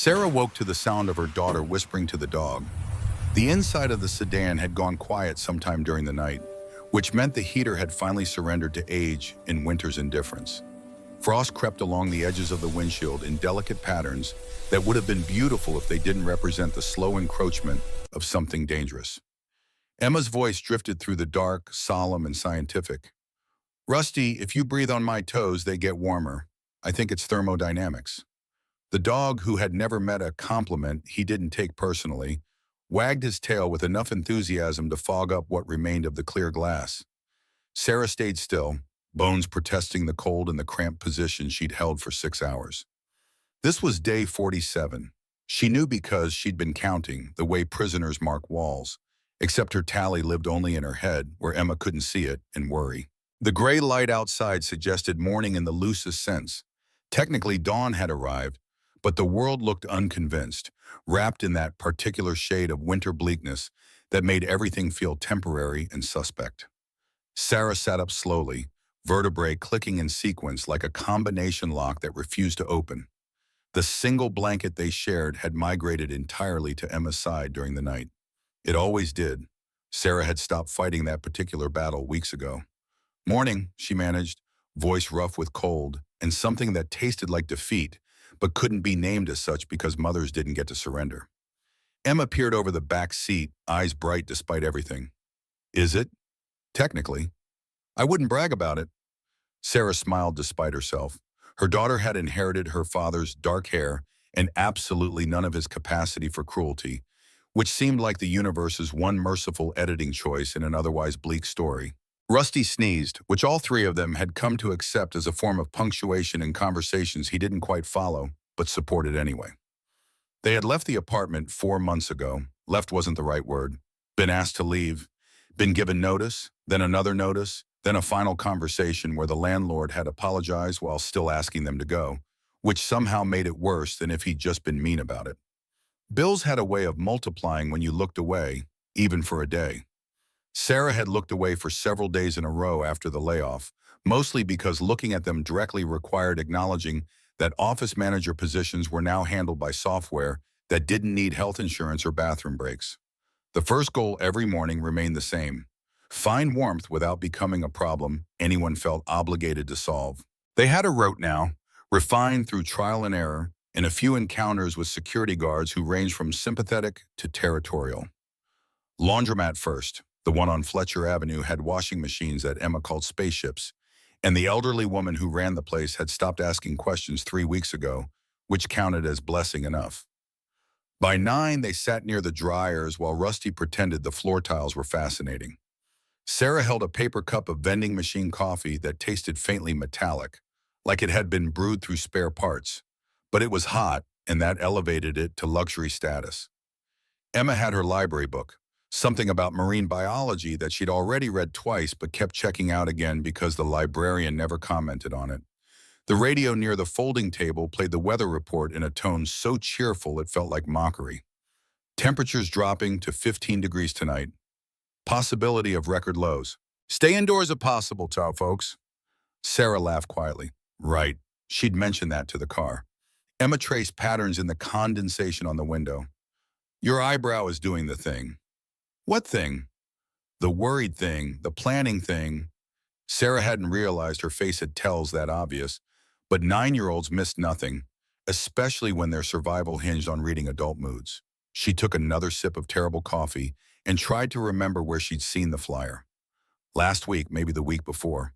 Sarah woke to the sound of her daughter whispering to the dog. The inside of the sedan had gone quiet sometime during the night, which meant the heater had finally surrendered to age and winter's indifference. Frost crept along the edges of the windshield in delicate patterns that would have been beautiful if they didn't represent the slow encroachment of something dangerous. Emma's voice drifted through the dark, solemn, and scientific. Rusty, if you breathe on my toes, they get warmer. I think it's thermodynamics. The dog, who had never met a compliment he didn't take personally, wagged his tail with enough enthusiasm to fog up what remained of the clear glass. Sarah stayed still, bones protesting the cold in the cramped position she'd held for 6 hours. This was day 47. She knew because she'd been counting, the way prisoners mark walls, except her tally lived only in her head, where Emma couldn't see it and worry. The gray light outside suggested morning in the loosest sense. Technically, dawn had arrived, but the world looked unconvinced, wrapped in that particular shade of winter bleakness that made everything feel temporary and suspect. Sarah sat up slowly, vertebrae clicking in sequence like a combination lock that refused to open. The single blanket they shared had migrated entirely to Emma's side during the night. It always did. Sarah had stopped fighting that particular battle weeks ago. Morning, she managed, voice rough with cold, and something that tasted like defeat, but couldn't be named as such because mothers didn't get to surrender. Emma peered over the back seat, eyes bright despite everything. Is it? Technically. I wouldn't brag about it. Sarah smiled despite herself. Her daughter had inherited her father's dark hair and absolutely none of his capacity for cruelty, which seemed like the universe's one merciful editing choice in an otherwise bleak story. Rusty sneezed, which all three of them had come to accept as a form of punctuation in conversations he didn't quite follow, but supported anyway. They had left the apartment 4 months ago. Left wasn't the right word. Been asked to leave. Been given notice, then another notice, then a final conversation where the landlord had apologized while still asking them to go, which somehow made it worse than if he'd just been mean about it. Bills had a way of multiplying when you looked away, even for a day. Sarah had looked away for several days in a row after the layoff, mostly because looking at them directly required acknowledging that office manager positions were now handled by software that didn't need health insurance or bathroom breaks. The first goal every morning remained the same: find warmth without becoming a problem anyone felt obligated to solve. They had a route now, refined through trial and error, and a few encounters with security guards who ranged from sympathetic to territorial. Laundromat first. The one on Fletcher Avenue had washing machines that Emma called spaceships, and the elderly woman who ran the place had stopped asking questions 3 weeks ago, which counted as blessing enough. By 9, they sat near the dryers while Rusty pretended the floor tiles were fascinating. Sarah held a paper cup of vending machine coffee that tasted faintly metallic, like it had been brewed through spare parts, but it was hot, and that elevated it to luxury status. Emma had her library book, something about marine biology that she'd already read twice but kept checking out again because the librarian never commented on it. The radio near the folding table played the weather report in a tone so cheerful it felt like mockery. Temperatures dropping to 15 degrees tonight. Possibility of record lows. Stay indoors if possible, folks. Sarah laughed quietly. Right. She'd mentioned that to the car. Emma traced patterns in the condensation on the window. Your eyebrow is doing the thing. What thing? The worried thing, the planning thing. Sarah hadn't realized her face had tells that obvious, but 9-year-olds missed nothing, especially when their survival hinged on reading adult moods. She took another sip of terrible coffee and tried to remember where she'd seen the flyer. Last week, maybe the week before.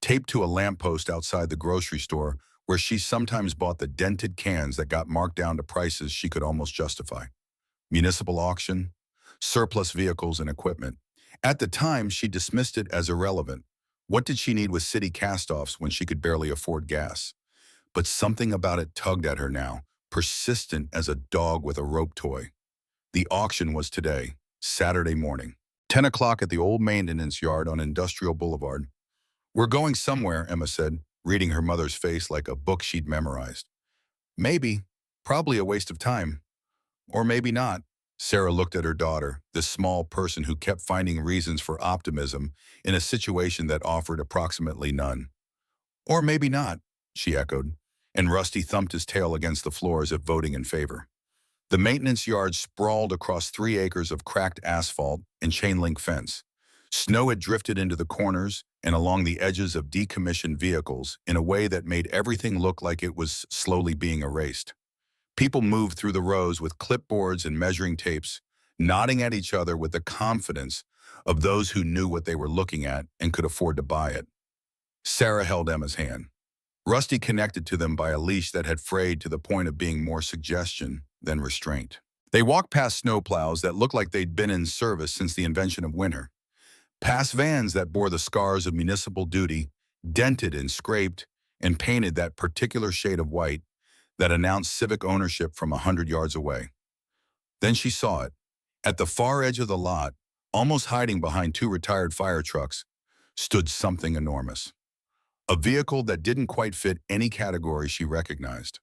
Taped to a lamppost outside the grocery store where she sometimes bought the dented cans that got marked down to prices she could almost justify. Municipal auction, surplus vehicles and equipment. At the time, she dismissed it as irrelevant. What did she need with city cast-offs when she could barely afford gas? But something about it tugged at her now, persistent as a dog with a rope toy. The auction was today, Saturday morning. 10 o'clock at the old maintenance yard on Industrial Boulevard. We're going somewhere, Emma said, reading her mother's face like a book she'd memorized. Maybe. Probably a waste of time. Or maybe not. Sarah looked at her daughter, this small person who kept finding reasons for optimism in a situation that offered approximately none. Or maybe not, she echoed. and Rusty thumped his tail against the floor as if voting in favor. The maintenance yard sprawled across 3 acres of cracked asphalt and chain-link fence. Snow had drifted into the corners and along the edges of decommissioned vehicles in a way that made everything look like it was slowly being erased. People moved through the rows with clipboards and measuring tapes, nodding at each other with the confidence of those who knew what they were looking at and could afford to buy it. Sarah held Emma's hand. Rusty connected to them by a leash that had frayed to the point of being more suggestion than restraint. They walked past snowplows that looked like they'd been in service since the invention of winter, past vans that bore the scars of municipal duty, dented and scraped and painted that particular shade of white that announced civic ownership from 100 yards away. Then she saw it. At the far edge of the lot, almost hiding behind 2 retired fire trucks, stood something enormous. A vehicle that didn't quite fit any category she recognized.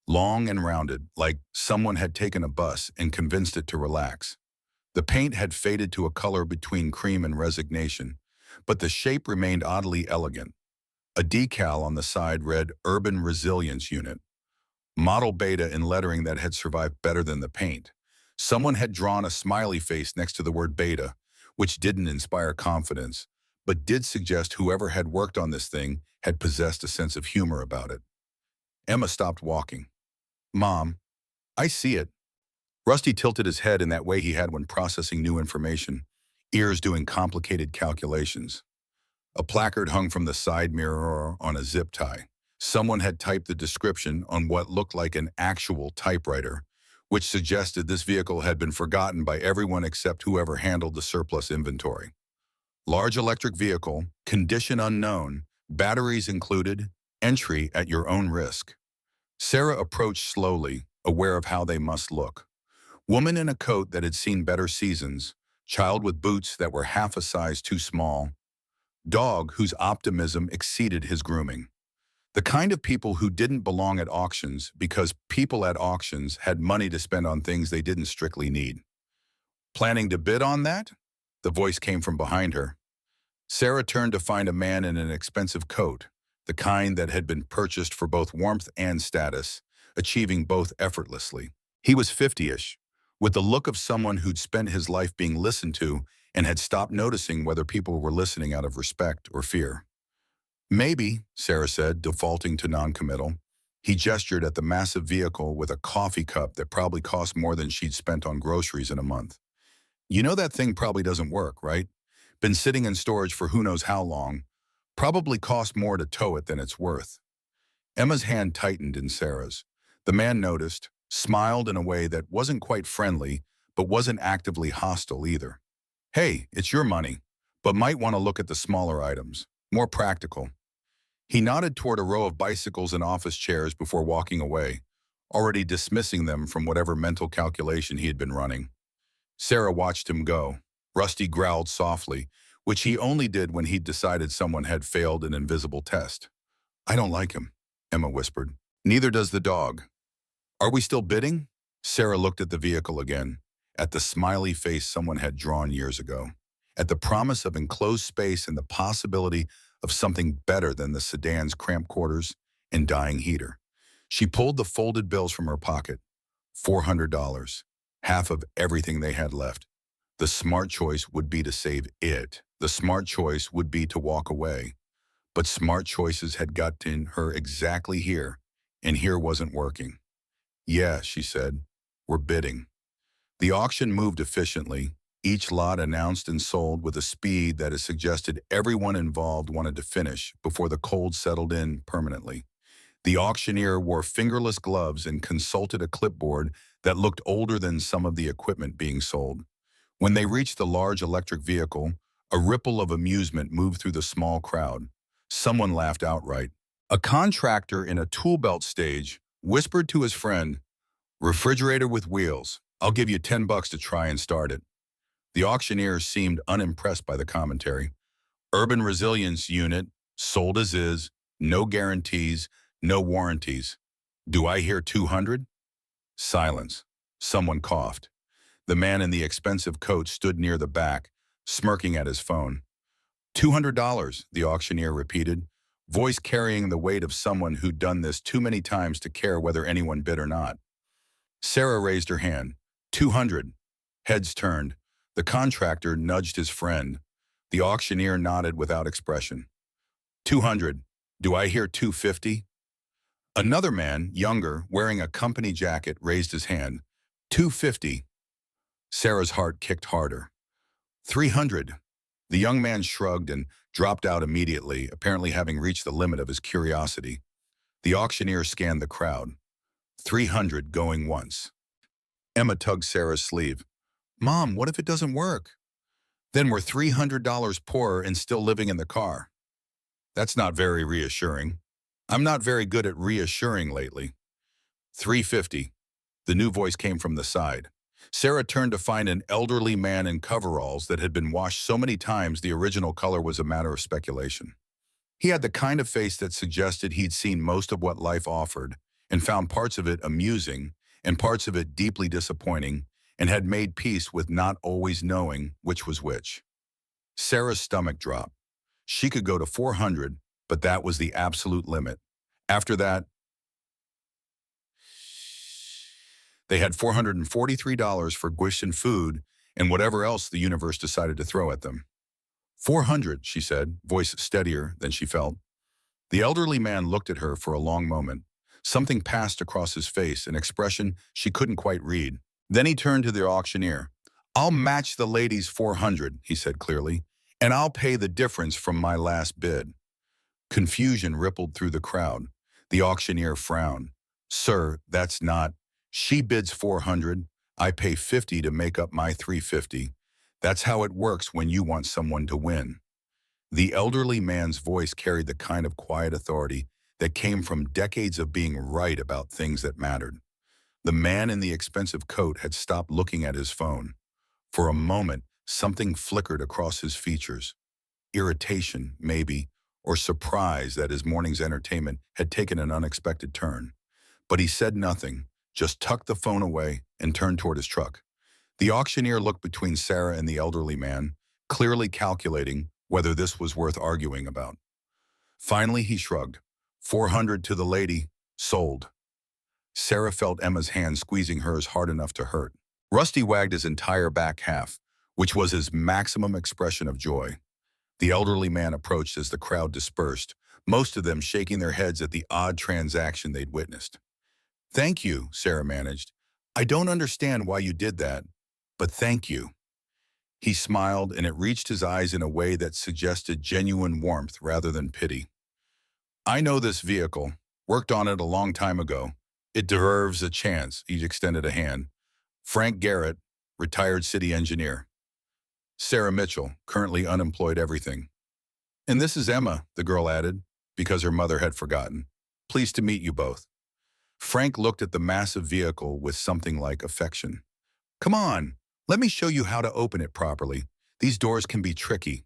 Long and rounded, like someone had taken a bus and convinced it to relax. The paint had faded to a color between cream and resignation, but the shape remained oddly elegant. A decal on the side read Urban Resilience Unit. Model Beta in lettering that had survived better than the paint. Someone had drawn a smiley face next to the word Beta, which didn't inspire confidence, but did suggest whoever had worked on this thing had possessed a sense of humor about it. Emma stopped walking. "Mom, I see it." Rusty tilted his head in that way he had when processing new information, ears doing complicated calculations. A placard hung from the side mirror on a zip tie. Someone had typed the description on what looked like an actual typewriter, which suggested this vehicle had been forgotten by everyone except whoever handled the surplus inventory. Large electric vehicle, condition unknown, batteries included, entry at your own risk. Sarah approached slowly, aware of how they must look. Woman in a coat that had seen better seasons, child with boots that were half a size too small, dog whose optimism exceeded his grooming. The kind of people who didn't belong at auctions because people at auctions had money to spend on things they didn't strictly need. "Planning to bid on that?" The voice came from behind her. Sarah turned to find a man in an expensive coat, the kind that had been purchased for both warmth and status, achieving both effortlessly. He was 50-ish, with the look of someone who'd spent his life being listened to and had stopped noticing whether people were listening out of respect or fear. "Maybe," Sarah said, defaulting to noncommittal. He gestured at the massive vehicle with a coffee cup that probably cost more than she'd spent on groceries in a month. "You know that thing probably doesn't work, right? Been sitting in storage for who knows how long. Probably cost more to tow it than it's worth." Emma's hand tightened in Sarah's. The man noticed, smiled in a way that wasn't quite friendly, but wasn't actively hostile either. "Hey, it's your money, but might want to look at the smaller items. More practical." He nodded toward a row of bicycles and office chairs before walking away, already dismissing them from whatever mental calculation he had been running. Sarah watched him go. Rusty growled softly, which he only did when he'd decided someone had failed an invisible test. "I don't like him," Emma whispered. "Neither does the dog." "Are we still bidding?" Sarah looked at the vehicle again, at the smiley face someone had drawn years ago, at the promise of enclosed space and the possibility of something better than the sedan's cramped quarters and dying heater. She pulled the folded bills from her pocket. $400, half of everything they had left. The smart choice would be to save it. The smart choice would be to walk away. But smart choices had gotten her exactly here, and here wasn't working. "Yeah," she said, "we're bidding." The auction moved efficiently, each lot announced and sold with a speed that has suggested everyone involved wanted to finish before the cold settled in permanently. The auctioneer wore fingerless gloves and consulted a clipboard that looked older than some of the equipment being sold. When they reached the large electric vehicle, a ripple of amusement moved through the small crowd. Someone laughed outright. A contractor in a tool belt stage whispered to his friend, "Refrigerator with wheels. I'll give you $10 to try and start it." The auctioneer seemed unimpressed by the commentary. "Urban Resilience Unit, sold as is, no guarantees, no warranties. Do I hear 200? Silence. Someone coughed. The man in the expensive coat stood near the back, smirking at his phone. $200, the auctioneer repeated. voice carrying the weight of someone who'd done this too many times to care whether anyone bid or not. Sarah raised her hand. 200. Heads turned. The contractor nudged his friend. The auctioneer nodded without expression. 200. Do I hear 250? Another man, younger, wearing a company jacket, raised his hand. 250. Sarah's heart kicked harder. 300. The young man shrugged and dropped out immediately, apparently having reached the limit of his curiosity. The auctioneer scanned the crowd. 300 going once. Emma tugged Sarah's sleeve. Mom, what if it doesn't work? Then we're $300 poorer and still living in the car. That's not very reassuring. I'm not very good at reassuring lately. 350. The new voice came from the side. Sarah turned to find an elderly man in coveralls that had been washed so many times the original color was a matter of speculation. He had the kind of face that suggested he'd seen most of what life offered and found parts of it amusing and parts of it deeply disappointing and had made peace with not always knowing which was which. Sarah's stomach dropped. She could go to 400, but that was the absolute limit. After that, they had $443 for guish and food and whatever else the universe decided to throw at them. 400, she said, voice steadier than she felt. The elderly man looked at her for a long moment. Something passed across his face, an expression she couldn't quite read. Then he turned to the auctioneer. I'll match the lady's 400, he said clearly, and I'll pay the difference from my last bid. Confusion rippled through the crowd. The auctioneer frowned. Sir, that's not. She bids 400. I pay 50 to make up my 350. That's how it works when you want someone to win. The elderly man's voice carried the kind of quiet authority that came from decades of being right about things that mattered. The man in the expensive coat had stopped looking at his phone. For a moment, something flickered across his features. Irritation, maybe, or surprise that his morning's entertainment had taken an unexpected turn. But he said nothing, just tucked the phone away and turned toward his truck. The auctioneer looked between Sarah and the elderly man, clearly calculating whether this was worth arguing about. Finally, he shrugged. 400 to the lady, sold. Sarah felt Emma's hand squeezing hers hard enough to hurt. Rusty wagged his entire back half, which was his maximum expression of joy. The elderly man approached as the crowd dispersed, most of them shaking their heads at the odd transaction they'd witnessed. Thank you, Sarah managed. I don't understand why you did that, but thank you. He smiled, and it reached his eyes in a way that suggested genuine warmth rather than pity. I know this vehicle, worked on it a long time ago. It deserves a chance, he extended a hand. Frank Garrett, retired city engineer. Sarah Mitchell, currently unemployed everything. And this is Emma, the girl added, because her mother had forgotten. Pleased to meet you both. Frank looked at the massive vehicle with something like affection. Come on, let me show you how to open it properly. These doors can be tricky.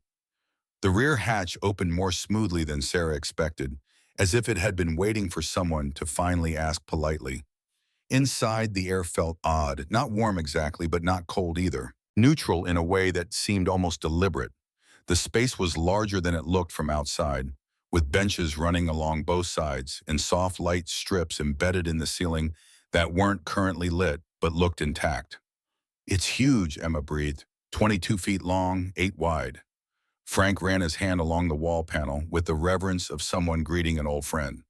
The rear hatch opened more smoothly than Sarah expected, as if it had been waiting for someone to finally ask politely. Inside, the air felt odd, not warm exactly, but not cold either. Neutral in a way that seemed almost deliberate. The space was larger than it looked from outside, with benches running along both sides and soft light strips embedded in the ceiling that weren't currently lit but looked intact. It's huge, Emma breathed. 22 feet long, 8 wide. Frank ran his hand along the wall panel with the reverence of someone greeting an old friend.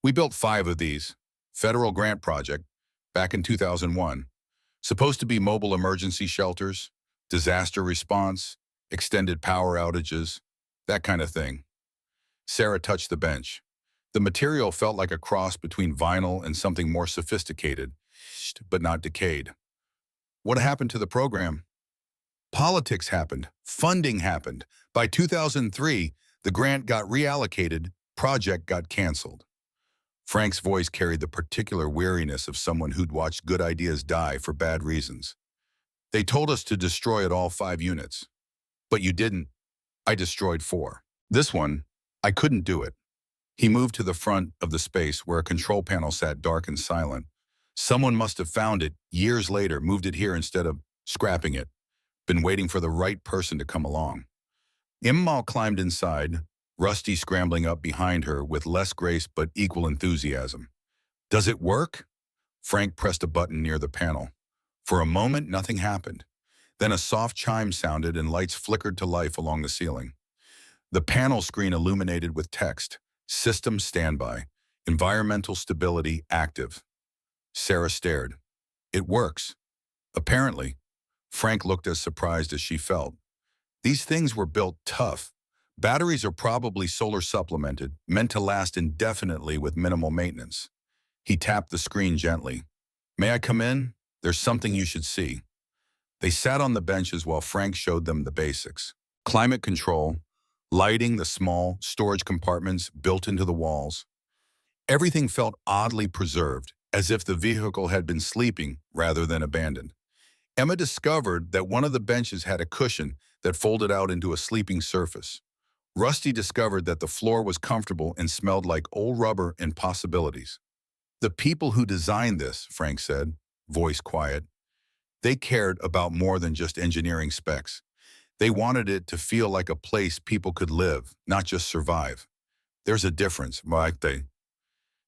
We built 5 of these. Federal grant project, back in 2001. Supposed to be mobile emergency shelters, disaster response, extended power outages, that kind of thing. Sarah touched the bench. The material felt like a cross between vinyl and something more sophisticated, but not decayed. What happened to the program? Politics happened. Funding happened. By 2003, the grant got reallocated, project got canceled. Frank's voice carried the particular weariness of someone who'd watched good ideas die for bad reasons. They told us to destroy at all 5 units. But you didn't. I destroyed 4. This one, I couldn't do it. He moved to the front of the space where a control panel sat dark and silent. Someone must have found it years later, moved it here instead of scrapping it. Been waiting for the right person to come along. Immal climbed inside, Rusty scrambling up behind her with less grace but equal enthusiasm. Does it work? Frank pressed a button near the panel. For a moment, nothing happened. Then a soft chime sounded and lights flickered to life along the ceiling. The panel screen illuminated with text, System Standby, Environmental Stability Active. Sarah stared. It works. Apparently. Frank looked as surprised as she felt. These things were built tough. Batteries are probably solar supplemented, meant to last indefinitely with minimal maintenance. He tapped the screen gently. May I come in? There's something you should see. They sat on the benches while Frank showed them the basics. Climate control, lighting, the small storage compartments built into the walls. Everything felt oddly preserved, as if the vehicle had been sleeping rather than abandoned. Emma discovered that one of the benches had a cushion that folded out into a sleeping surface. Rusty discovered that the floor was comfortable and smelled like old rubber and possibilities. The people who designed this, Frank said, voice quiet, they cared about more than just engineering specs. They wanted it to feel like a place people could live, not just survive. There's a difference, right?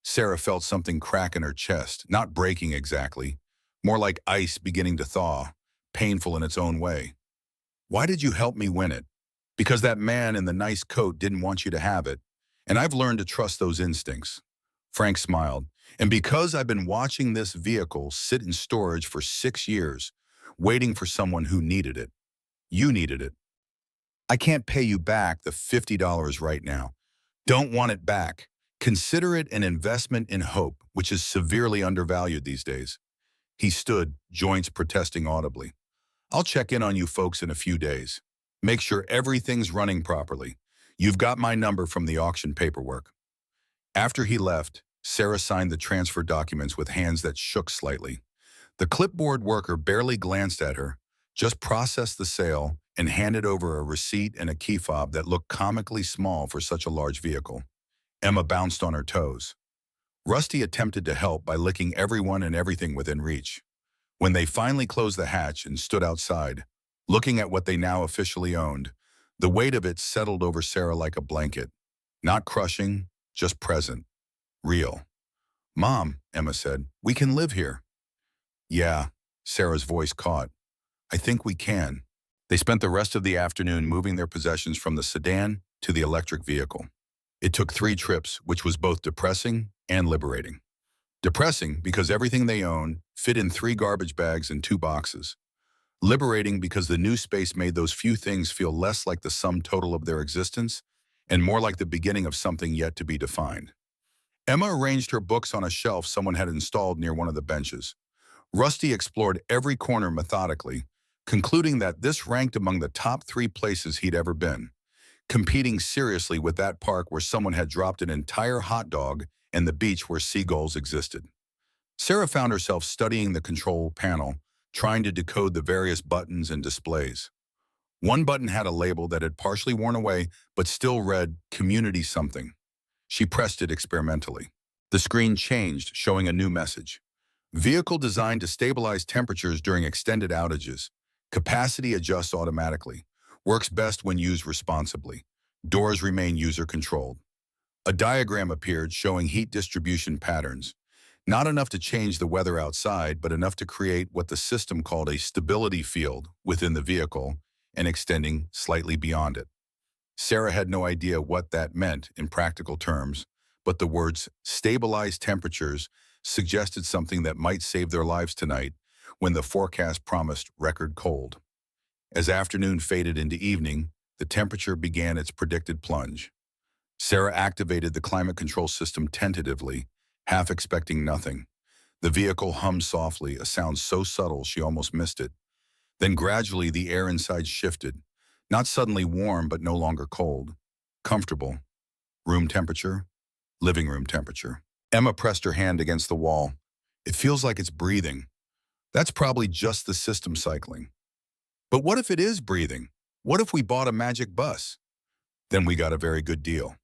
Sarah felt something crack in her chest, not breaking exactly, more like ice beginning to thaw, painful in its own way. Why did you help me win it? Because that man in the nice coat didn't want you to have it, and I've learned to trust those instincts. Frank smiled. And because I've been watching this vehicle sit in storage for 6 years, waiting for someone who needed it. You needed it. I can't pay you back the $50 right now. Don't want it back. Consider it an investment in hope, which is severely undervalued these days. He stood, joints protesting audibly. I'll check in on you folks in a few days. Make sure everything's running properly. You've got my number from the auction paperwork. After he left, Sarah signed the transfer documents with hands that shook slightly. The clipboard worker barely glanced at her, just processed the sale, and handed over a receipt and a key fob that looked comically small for such a large vehicle. Emma bounced on her toes. Rusty attempted to help by licking everyone and everything within reach. When they finally closed the hatch and stood outside, looking at what they now officially owned, the weight of it settled over Sarah like a blanket. Not crushing, just present. Real. Mom, Emma said, we can live here. Yeah, Sarah's voice caught. I think we can. They spent the rest of the afternoon moving their possessions from the sedan to the electric vehicle. It took 3 trips, which was both depressing and liberating. Depressing because everything they owned fit in 3 garbage bags and 2 boxes. Liberating because the new space made those few things feel less like the sum total of their existence and more like the beginning of something yet to be defined. Emma arranged her books on a shelf someone had installed near one of the benches. Rusty explored every corner methodically, concluding that this ranked among the top 3 places he'd ever been, competing seriously with that park where someone had dropped an entire hot dog and the beach where seagulls existed. Sarah found herself studying the control panel, trying to decode the various buttons and displays. One button had a label that had partially worn away, but still read, Community something. She pressed it experimentally. The screen changed, showing a new message. Vehicle designed to stabilize temperatures during extended outages. Capacity adjusts automatically. Works best when used responsibly. Doors remain user-controlled. A diagram appeared showing heat distribution patterns. Not enough to change the weather outside, but enough to create what the system called a stability field within the vehicle and extending slightly beyond it. Sarah had no idea what that meant in practical terms, but the words stabilize temperatures suggested something that might save their lives tonight when the forecast promised record cold. As afternoon faded into evening, the temperature began its predicted plunge. Sarah activated the climate control system tentatively, half expecting nothing. The vehicle hummed softly, a sound so subtle she almost missed it. Then gradually the air inside shifted, not suddenly warm but no longer cold. Comfortable. Room temperature. Living room temperature. Emma pressed her hand against the wall. It feels like it's breathing. That's probably just the system cycling. But what if it is breathing? What if we bought a magic bus? Then we got a very good deal.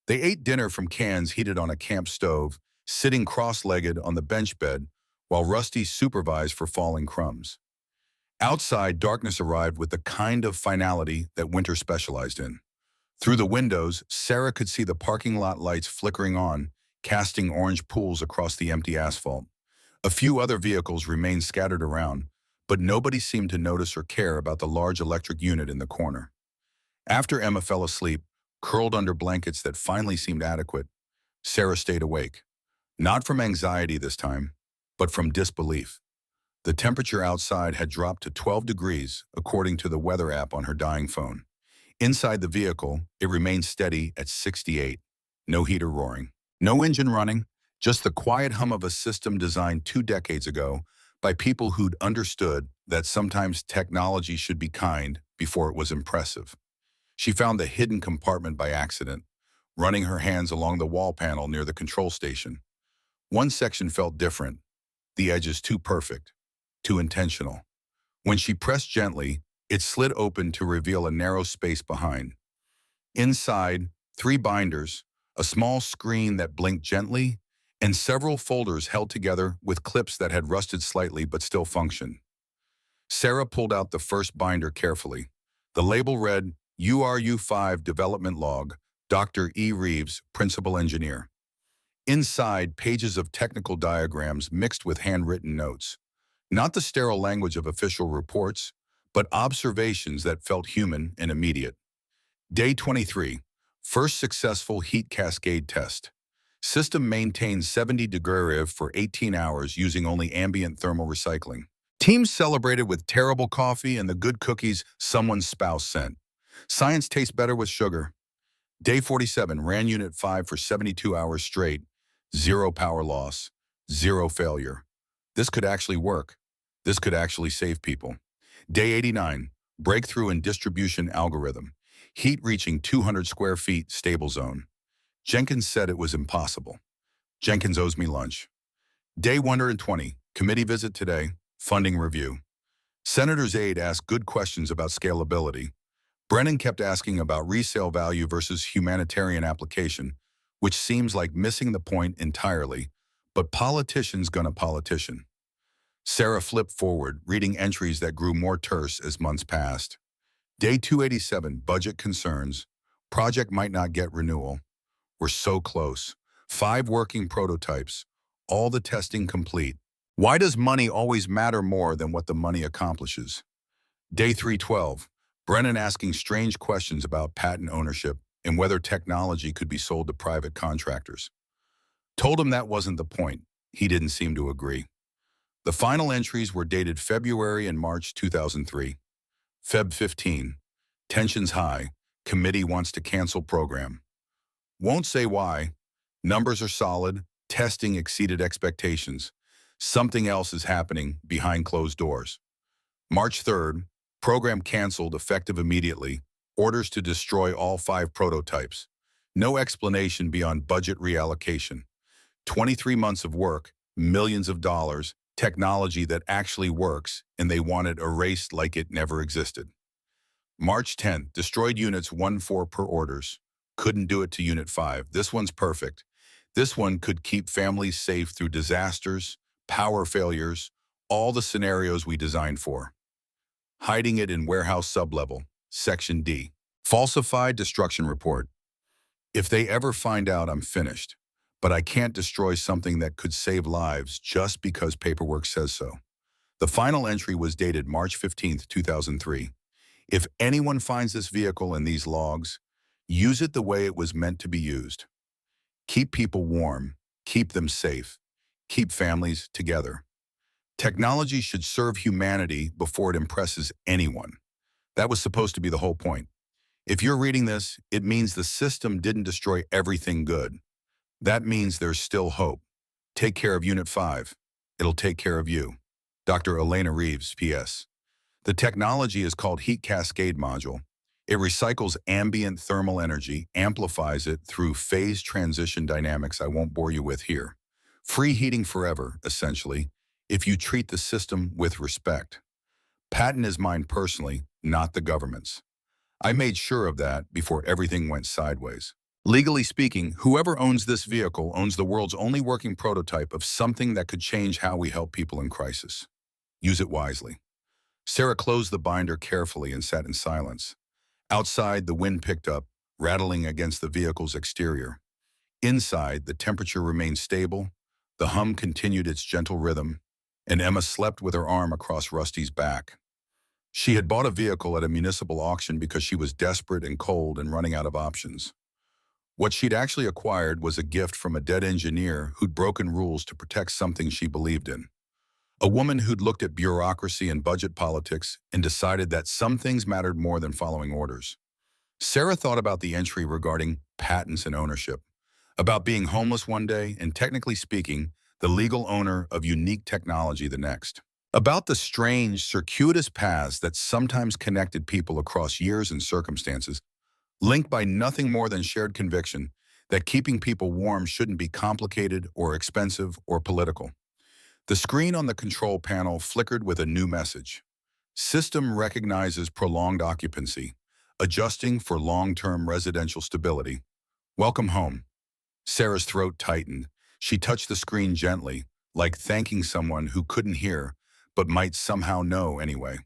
They ate dinner from cans heated on a camp stove, sitting cross-legged on the bench bed, while Rusty supervised for falling crumbs. Outside, darkness arrived with the kind of finality that winter specialized in. Through the windows, Sarah could see the parking lot lights flickering on, casting orange pools across the empty asphalt. A few other vehicles remained scattered around, but nobody seemed to notice or care about the large electric unit in the corner. After Emma fell asleep, curled under blankets that finally seemed adequate, Sarah stayed awake. Not from anxiety this time, but from disbelief. The temperature outside had dropped to 12 degrees, according to the weather app on her dying phone. Inside the vehicle, it remained steady at 68. No heater roaring. No engine running, just the quiet hum of a system designed 2 decades ago by people who'd understood that sometimes technology should be kind before it was impressive. She found the hidden compartment by accident, running her hands along the wall panel near the control station. One section felt different, the edges too perfect, too intentional. When she pressed gently, it slid open to reveal a narrow space behind. Inside, 3 binders, a small screen that blinked gently, and several folders held together with clips that had rusted slightly but still functioned. Sarah pulled out the first binder carefully. The label read, URU5 Development Log, Dr. E. Reeves, Principal Engineer. Inside, pages of technical diagrams mixed with handwritten notes. Not the sterile language of official reports, but observations that felt human and immediate. Day 23, first successful heat cascade test. System maintained 70-degree rev for 18 hours using only ambient thermal recycling. Teams celebrated with terrible coffee and the good cookies someone's spouse sent. Science tastes better with sugar. Day 47, ran Unit 5 for 72 hours straight. 0 power loss, 0 failure. This could actually work. This could actually save people. Day 89, breakthrough in distribution algorithm. Heat reaching 200 square feet, stable zone. Jenkins said it was impossible. Jenkins owes me lunch. Day 120, committee visit today, funding review. Senator's aide asked good questions about scalability. Brennan kept asking about resale value versus humanitarian application, which seems like missing the point entirely, but politicians gonna politician. Sarah flipped forward, reading entries that grew more terse as months passed. Day 287, budget concerns. Project might not get renewal. We're so close. 5 working prototypes. All the testing complete. Why does money always matter more than what the money accomplishes? Day 312, Brennan asking strange questions about patent ownership and whether technology could be sold to private contractors. Told him that wasn't the point. He didn't seem to agree. The final entries were dated February and March 2003. Feb 15. Tensions high. Committee wants to cancel program. Won't say why. Numbers are solid. Testing exceeded expectations. Something else is happening behind closed doors. March 3rd. Program canceled effective immediately. Orders to destroy all 5 prototypes. No explanation beyond budget reallocation. 23 months of work, millions of dollars, technology that actually works, and they want it erased like it never existed. March 10th, destroyed units 1-4 per orders. Couldn't do it to Unit 5. This one's perfect. This one could keep families safe through disasters, power failures, all the scenarios we designed for. Hiding it in warehouse sublevel, Section D. Falsified destruction report. If they ever find out, I'm finished. But I can't destroy something that could save lives just because paperwork says so. The final entry was dated March 15, 2003. If anyone finds this vehicle in these logs, use it the way it was meant to be used. Keep people warm, keep them safe, keep families together. Technology should serve humanity before it impresses anyone. That was supposed to be the whole point. If you're reading this, it means the system didn't destroy everything good. That means there's still hope. Take care of Unit 5. It'll take care of you. Dr. Elena Reeves, P.S. The technology is called Heat Cascade Module. It recycles ambient thermal energy, amplifies it through phase transition dynamics I won't bore you with here. Free heating forever, essentially, if you treat the system with respect. Patent is mine personally, not the government's. I made sure of that before everything went sideways. Legally speaking, whoever owns this vehicle owns the world's only working prototype of something that could change how we help people in crisis. Use it wisely. Sarah closed the binder carefully and sat in silence. Outside, the wind picked up, rattling against the vehicle's exterior. Inside, the temperature remained stable, the hum continued its gentle rhythm, and Emma slept with her arm across Rusty's back. She had bought a vehicle at a municipal auction because she was desperate and cold and running out of options. What she'd actually acquired was a gift from a dead engineer who'd broken rules to protect something she believed in. A woman who'd looked at bureaucracy and budget politics and decided that some things mattered more than following orders. Sarah thought about the entry regarding patents and ownership, about being homeless one day and, technically speaking, the legal owner of unique technology the next. About the strange, circuitous paths that sometimes connected people across years and circumstances, linked by nothing more than shared conviction that keeping people warm shouldn't be complicated or expensive or political. The screen on the control panel flickered with a new message. System recognizes prolonged occupancy, adjusting for long-term residential stability. Welcome home. Sarah's throat tightened. She touched the screen gently, like thanking someone who couldn't hear, but might somehow know anyway.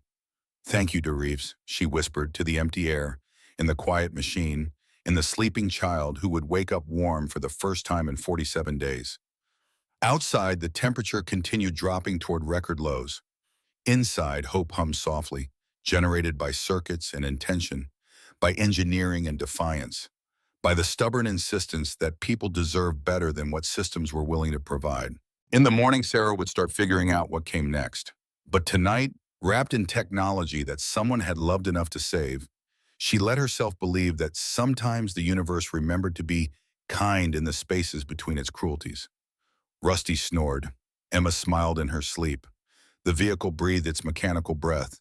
Thank you, DeReeves, she whispered to the empty air, in the quiet machine, in the sleeping child who would wake up warm for the first time in 47 days. Outside, the temperature continued dropping toward record lows. Inside, hope hummed softly, generated by circuits and intention, by engineering and defiance, by the stubborn insistence that people deserve better than what systems were willing to provide. In the morning, Sarah would start figuring out what came next. But tonight, wrapped in technology that someone had loved enough to save, she let herself believe that sometimes the universe remembered to be kind in the spaces between its cruelties. Rusty snored. Emma smiled in her sleep. The vehicle breathed its mechanical breath,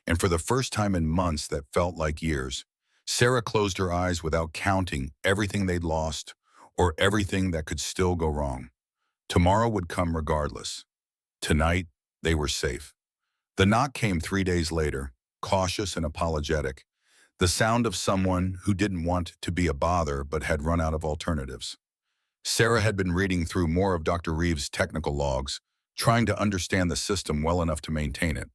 and for the first time in months that felt like years, Sarah closed her eyes without counting everything they'd lost or everything that could still go wrong. Tomorrow would come regardless. Tonight, they were safe. The knock came 3 days later, cautious and apologetic, the sound of someone who didn't want to be a bother but had run out of alternatives. Sarah had been reading through more of Dr. Reeves' technical logs, trying to understand the system well enough to maintain it.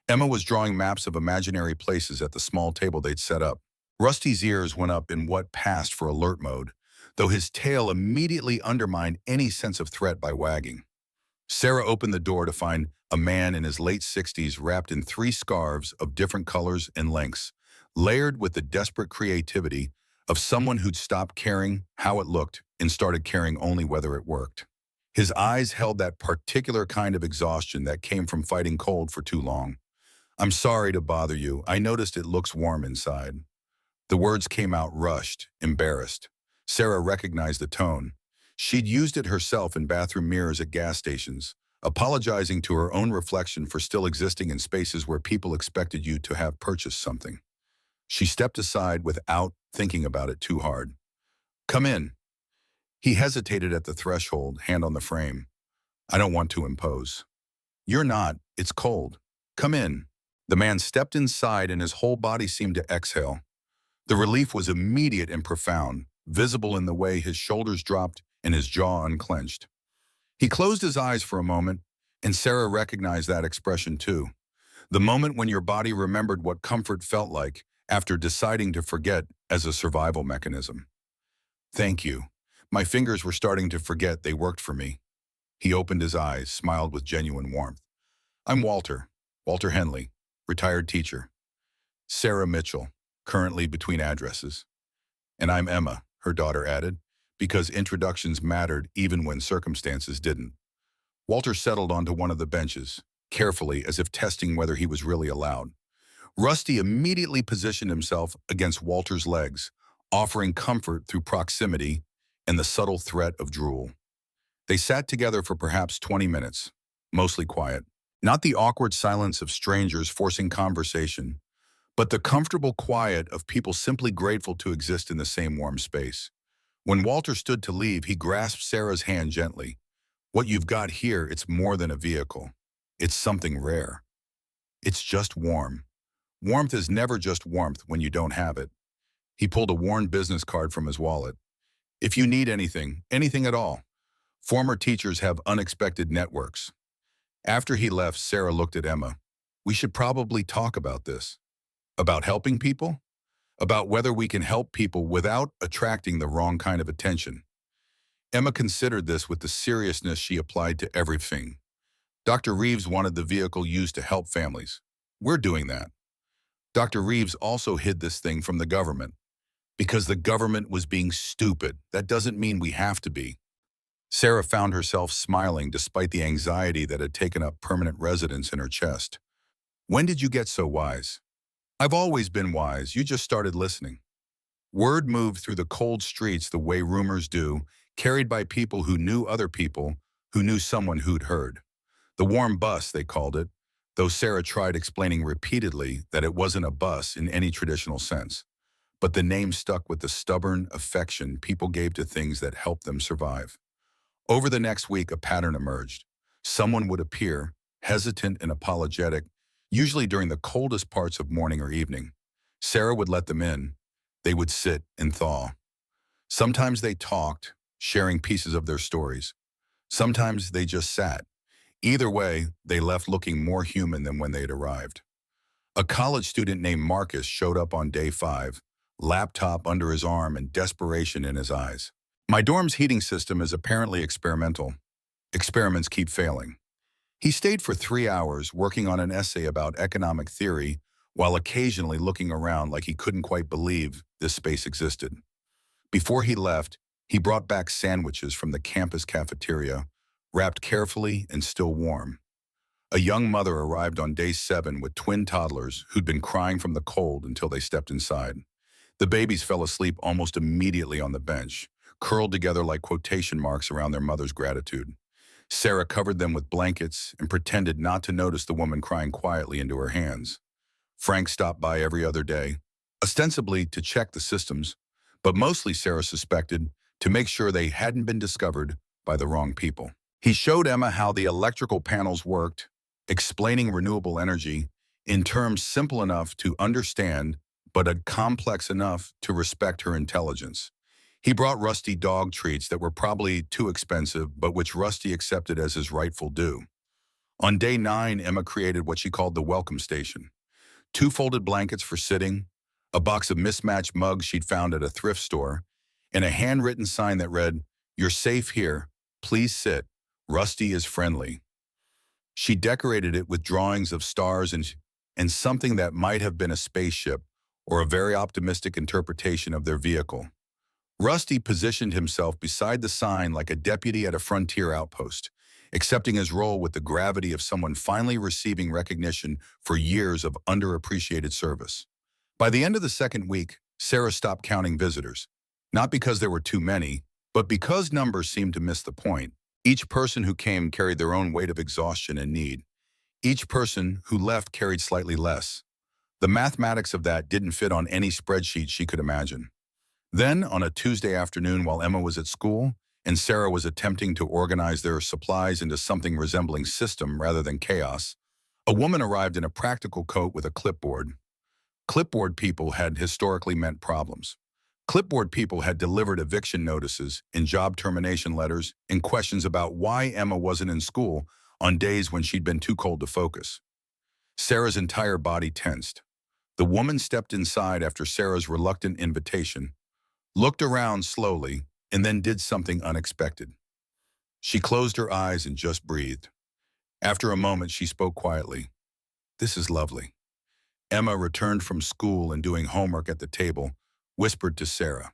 Emma was drawing maps of imaginary places at the small table they'd set up. Rusty's ears went up in what passed for alert mode, though his tail immediately undermined any sense of threat by wagging. Sarah opened the door to find a man in his late 60s wrapped in 3 scarves of different colors and lengths, layered with the desperate creativity of someone who'd stopped caring how it looked and started caring only whether it worked. His eyes held that particular kind of exhaustion that came from fighting cold for too long. "I'm sorry to bother you. I noticed it looks warm inside." The words came out rushed, embarrassed. Sarah recognized the tone. She'd used it herself in bathroom mirrors at gas stations, apologizing to her own reflection for still existing in spaces where people expected you to have purchased something. She stepped aside without thinking about it too hard. "Come in." He hesitated at the threshold, hand on the frame. "I don't want to impose." "You're not. It's cold. Come in." The man stepped inside and his whole body seemed to exhale. The relief was immediate and profound, visible in the way his shoulders dropped and his jaw unclenched. He closed his eyes for a moment, and Sarah recognized that expression too. The moment when your body remembered what comfort felt like after deciding to forget as a survival mechanism. "Thank you. My fingers were starting to forget they worked for me." He opened his eyes, smiled with genuine warmth. "I'm Walter Henley, retired teacher. Sarah Mitchell, currently between addresses. And I'm Emma," her daughter added, because introductions mattered even when circumstances didn't. Walter settled onto one of the benches, carefully as if testing whether he was really allowed. Rusty immediately positioned himself against Walter's legs, offering comfort through proximity and the subtle threat of drool. They sat together for perhaps 20 minutes, mostly quiet. Not the awkward silence of strangers forcing conversation, but the comfortable quiet of people simply grateful to exist in the same warm space. When Walter stood to leave, he grasped Sarah's hand gently. "What you've got here, it's more than a vehicle. It's something rare. It's just warm. Warmth is never just warmth when you don't have it." He pulled a worn business card from his wallet. "If you need anything at all, former teachers have unexpected networks." After he left, Sarah looked at Emma. "We should probably talk about this." "About helping people?" about whether we can help people without attracting the wrong kind of attention. Emma considered this with the seriousness she applied to everything. Dr. Reeves wanted the vehicle used to help families. We're doing that. Dr. Reeves also hid this thing from the government. Because the government was being stupid. That doesn't mean we have to be. Sarah found herself smiling despite the anxiety that had taken up permanent residence in her chest. When did you get so wise? I've always been wise, you just started listening. Word moved through the cold streets the way rumors do, carried by people who knew other people who knew someone who'd heard. The warm bus, they called it, though Sarah tried explaining repeatedly that it wasn't a bus in any traditional sense. But the name stuck with the stubborn affection people gave to things that helped them survive. Over the next week, a pattern emerged. Someone would appear, hesitant and apologetic, usually during the coldest parts of morning or evening. Sarah would let them in. They would sit and thaw. Sometimes they talked, sharing pieces of their stories. Sometimes they just sat. Either way, they left looking more human than when they had arrived. A college student named Marcus showed up on day 5, laptop under his arm and desperation in his eyes. My dorm's heating system is apparently experimental. Experiments keep failing. He stayed for 3 hours working on an essay about economic theory while occasionally looking around like he couldn't quite believe this space existed. Before he left, he brought back sandwiches from the campus cafeteria, wrapped carefully and still warm. A young mother arrived on day 7 with twin toddlers who'd been crying from the cold until they stepped inside. The babies fell asleep almost immediately on the bench, curled together like quotation marks around their mother's gratitude. Sarah covered them with blankets and pretended not to notice the woman crying quietly into her hands. Frank stopped by every other day, ostensibly to check the systems, but mostly Sarah suspected to make sure they hadn't been discovered by the wrong people. He showed Emma how the electrical panels worked, explaining renewable energy in terms simple enough to understand but complex enough to respect her intelligence. He brought Rusty dog treats that were probably too expensive, but which Rusty accepted as his rightful due. On day 9, Emma created what she called the welcome station. 2 folded blankets for sitting, a box of mismatched mugs she'd found at a thrift store, and a handwritten sign that read, "You're safe here. Please sit. Rusty is friendly." She decorated it with drawings of stars and something that might have been a spaceship or a very optimistic interpretation of their vehicle. Rusty positioned himself beside the sign like a deputy at a frontier outpost, accepting his role with the gravity of someone finally receiving recognition for years of underappreciated service. By the end of the 2nd week, Sarah stopped counting visitors, not because there were too many, but because numbers seemed to miss the point. Each person who came carried their own weight of exhaustion and need. Each person who left carried slightly less. The mathematics of that didn't fit on any spreadsheet she could imagine. Then, on a Tuesday afternoon while Emma was at school and Sarah was attempting to organize their supplies into something resembling system rather than chaos, a woman arrived in a practical coat with a clipboard. Clipboard people had historically meant problems. Clipboard people had delivered eviction notices and job termination letters and questions about why Emma wasn't in school on days when she'd been too cold to focus. Sarah's entire body tensed. The woman stepped inside after Sarah's reluctant invitation, looked around slowly, and then did something unexpected. She closed her eyes and just breathed. After a moment, she spoke quietly. "This is lovely." Emma, returned from school and doing homework at the table, whispered to Sarah,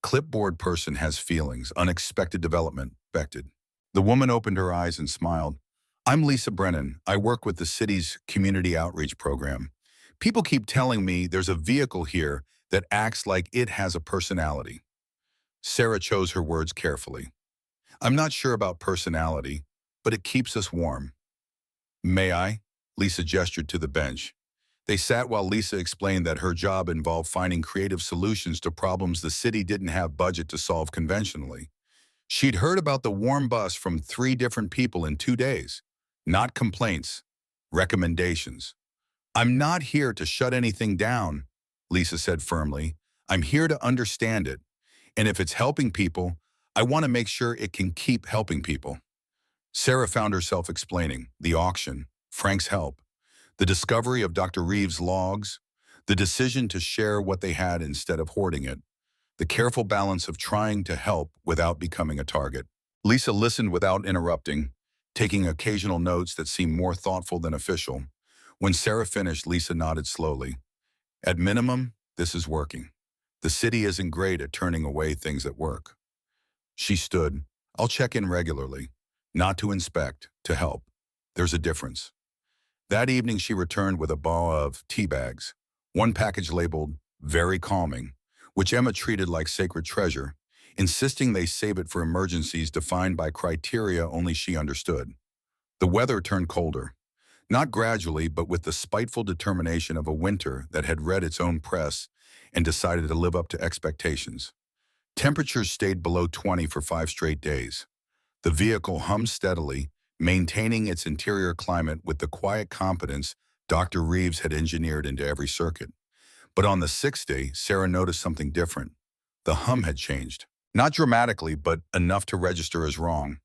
"Clipboard person has feelings, unexpected development, expected." The woman opened her eyes and smiled. "I'm Lisa Brennan. I work with the city's community outreach program. People keep telling me there's a vehicle here that acts like it has a personality." Sarah chose her words carefully. "I'm not sure about personality, but it keeps us warm." "May I?" Lisa gestured to the bench. They sat while Lisa explained that her job involved finding creative solutions to problems the city didn't have budget to solve conventionally. She'd heard about the warm bus from 3 different people in 2 days. Not complaints, recommendations. "I'm not here to shut anything down," Lisa said firmly. "I'm here to understand it. And if it's helping people, I want to make sure it can keep helping people." Sarah found herself explaining the auction, Frank's help, the discovery of Dr. Reeves' logs, The decision to share what they had instead of hoarding it. The careful balance of trying to help without becoming a target. Lisa listened without interrupting, taking occasional notes that seemed more thoughtful than official. When Sarah finished, Lisa nodded slowly. At minimum, this is working. The city isn't great at turning away things that work. She stood. I'll check in regularly, not to inspect, to help. There's a difference. That evening she returned with a bowl of tea bags, one package labeled, very calming, which Emma treated like sacred treasure, insisting they save it for emergencies defined by criteria only she understood. The weather turned colder, not gradually, but with the spiteful determination of a winter that had read its own press and decided to live up to expectations. Temperatures stayed below 20 for 5 straight days. The vehicle hummed steadily, maintaining its interior climate with the quiet competence Dr. Reeves had engineered into every circuit. But on the 6th day, Sarah noticed something different. The hum had changed. Not dramatically, but enough to register as wrong.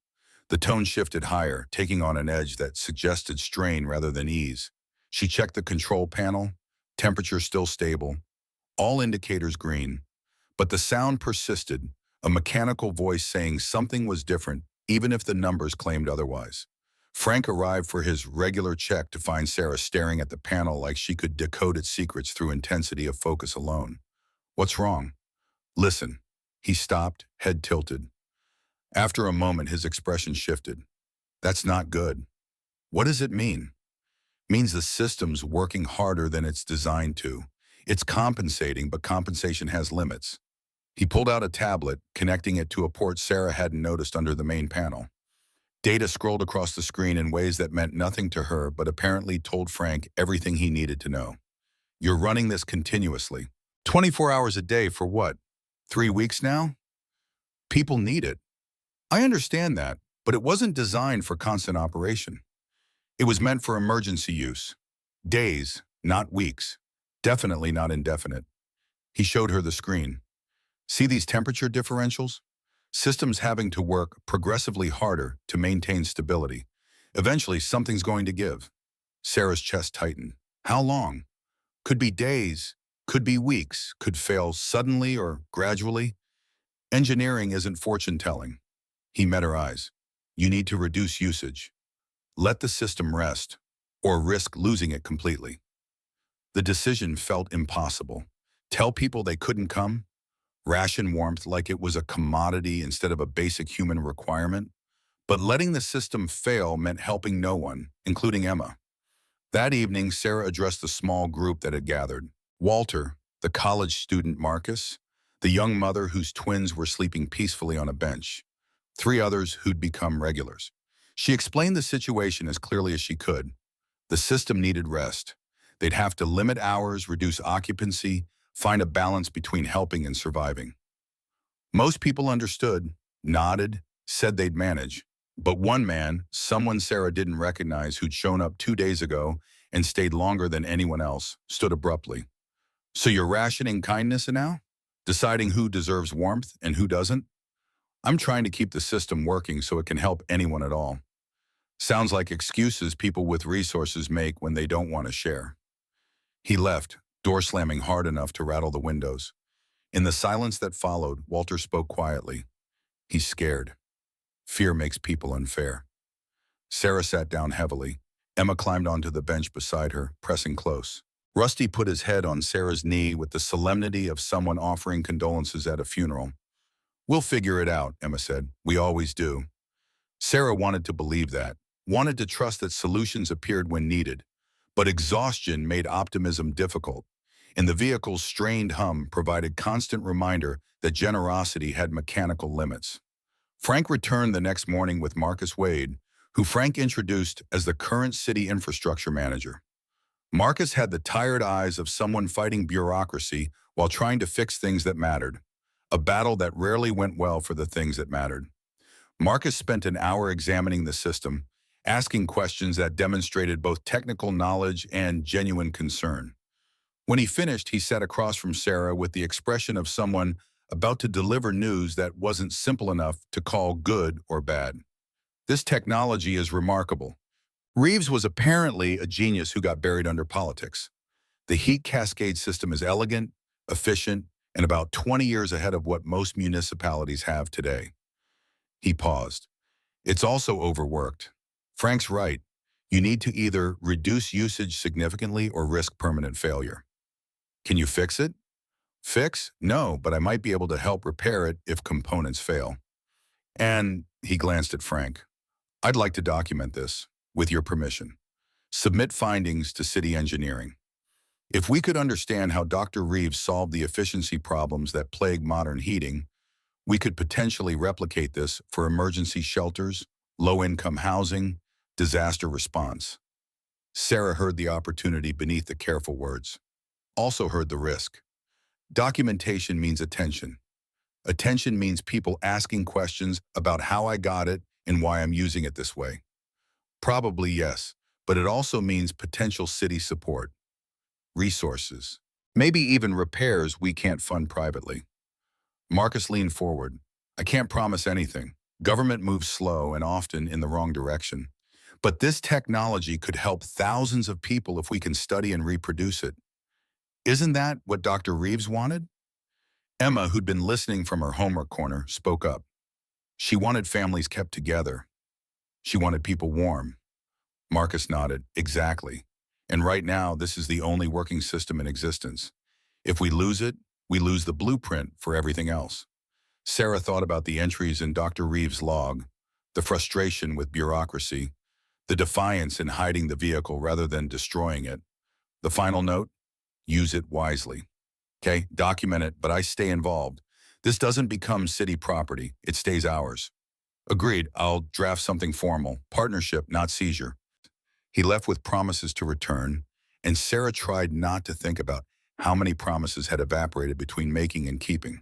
The tone shifted higher, taking on an edge that suggested strain rather than ease. She checked the control panel, temperature still stable, all indicators green. But the sound persisted, a mechanical voice saying something was different, even if the numbers claimed otherwise. Frank arrived for his regular check to find Sarah staring at the panel like she could decode its secrets through intensity of focus alone. What's wrong? Listen. He stopped, head tilted. After a moment, his expression shifted. That's not good. What does it mean? Means the system's working harder than it's designed to. It's compensating, but compensation has limits. He pulled out a tablet, connecting it to a port Sarah hadn't noticed under the main panel. Data scrolled across the screen in ways that meant nothing to her, but apparently told Frank everything he needed to know. You're running this continuously. 24 hours a day for what? 3 weeks now? People need it. I understand that, but it wasn't designed for constant operation. It was meant for emergency use. Days, not weeks. Definitely not indefinite. He showed her the screen. See these temperature differentials? Systems having to work progressively harder to maintain stability. Eventually, something's going to give. Sarah's chest tightened. How long? Could be days, could be weeks, could fail suddenly or gradually. Engineering isn't fortune-telling. He met her eyes. You need to reduce usage. Let the system rest, or risk losing it completely. The decision felt impossible. Tell people they couldn't come? Ration warmth like it was a commodity instead of a basic human requirement? But letting the system fail meant helping no one, including Emma. That evening, Sarah addressed the small group that had gathered. Walter, the college student Marcus, the young mother whose twins were sleeping peacefully on a bench, 3 others who'd become regulars. She explained the situation as clearly as she could. The system needed rest. They'd have to limit hours, reduce occupancy, find a balance between helping and surviving. Most people understood, nodded, said they'd manage. But one man, someone Sarah didn't recognize who'd shown up 2 days ago and stayed longer than anyone else, stood abruptly. So you're rationing kindness now? Deciding who deserves warmth and who doesn't? I'm trying to keep the system working so it can help anyone at all. Sounds like excuses people with resources make when they don't want to share. He left, door slamming hard enough to rattle the windows. In the silence that followed, Walter spoke quietly. He's scared. Fear makes people unfair. Sarah sat down heavily. Emma climbed onto the bench beside her, pressing close. Rusty put his head on Sarah's knee with the solemnity of someone offering condolences at a funeral. We'll figure it out, Emma said. We always do. Sarah wanted to believe that, wanted to trust that solutions appeared when needed. But exhaustion made optimism difficult, and the vehicle's strained hum provided constant reminder that generosity had mechanical limits. Frank returned the next morning with Marcus Wade, who Frank introduced as the current city infrastructure manager. Marcus had the tired eyes of someone fighting bureaucracy while trying to fix things that mattered, a battle that rarely went well for the things that mattered. Marcus spent an hour examining the system, asking questions that demonstrated both technical knowledge and genuine concern. When he finished, he sat across from Sarah with the expression of someone about to deliver news that wasn't simple enough to call good or bad. This technology is remarkable. Reeves was apparently a genius who got buried under politics. The heat cascade system is elegant, efficient, and about 20 years ahead of what most municipalities have today. He paused. It's also overworked. Frank's right. You need to either reduce usage significantly or risk permanent failure. Can you fix it? Fix? No, but I might be able to help repair it if components fail. And he glanced at Frank. I'd like to document this, with your permission. Submit findings to city engineering. If we could understand how Dr. Reeves solved the efficiency problems that plague modern heating, we could potentially replicate this for emergency shelters, low-income housing, disaster response. Sarah heard the opportunity beneath the careful words. Also heard the risk. Documentation means attention. Attention means people asking questions about how I got it and why I'm using it this way. Probably yes, but it also means potential city support, resources, maybe even repairs we can't fund privately. Marcus leaned forward. I can't promise anything. Government moves slow and often in the wrong direction. But this technology could help thousands of people if we can study and reproduce it. Isn't that what Dr. Reeves wanted? Emma, who'd been listening from her homework corner, spoke up. She wanted families kept together. She wanted people warm. Marcus nodded. Exactly. And right now, this is the only working system in existence. If we lose it, we lose the blueprint for everything else. Sarah thought about the entries in Dr. Reeves' log, the frustration with bureaucracy, the defiance in hiding the vehicle rather than destroying it. The final note? Use it wisely. Okay, document it, but I stay involved. This doesn't become city property, it stays ours. Agreed, I'll draft something formal. Partnership, not seizure. He left with promises to return, and Sarah tried not to think about how many promises had evaporated between making and keeping.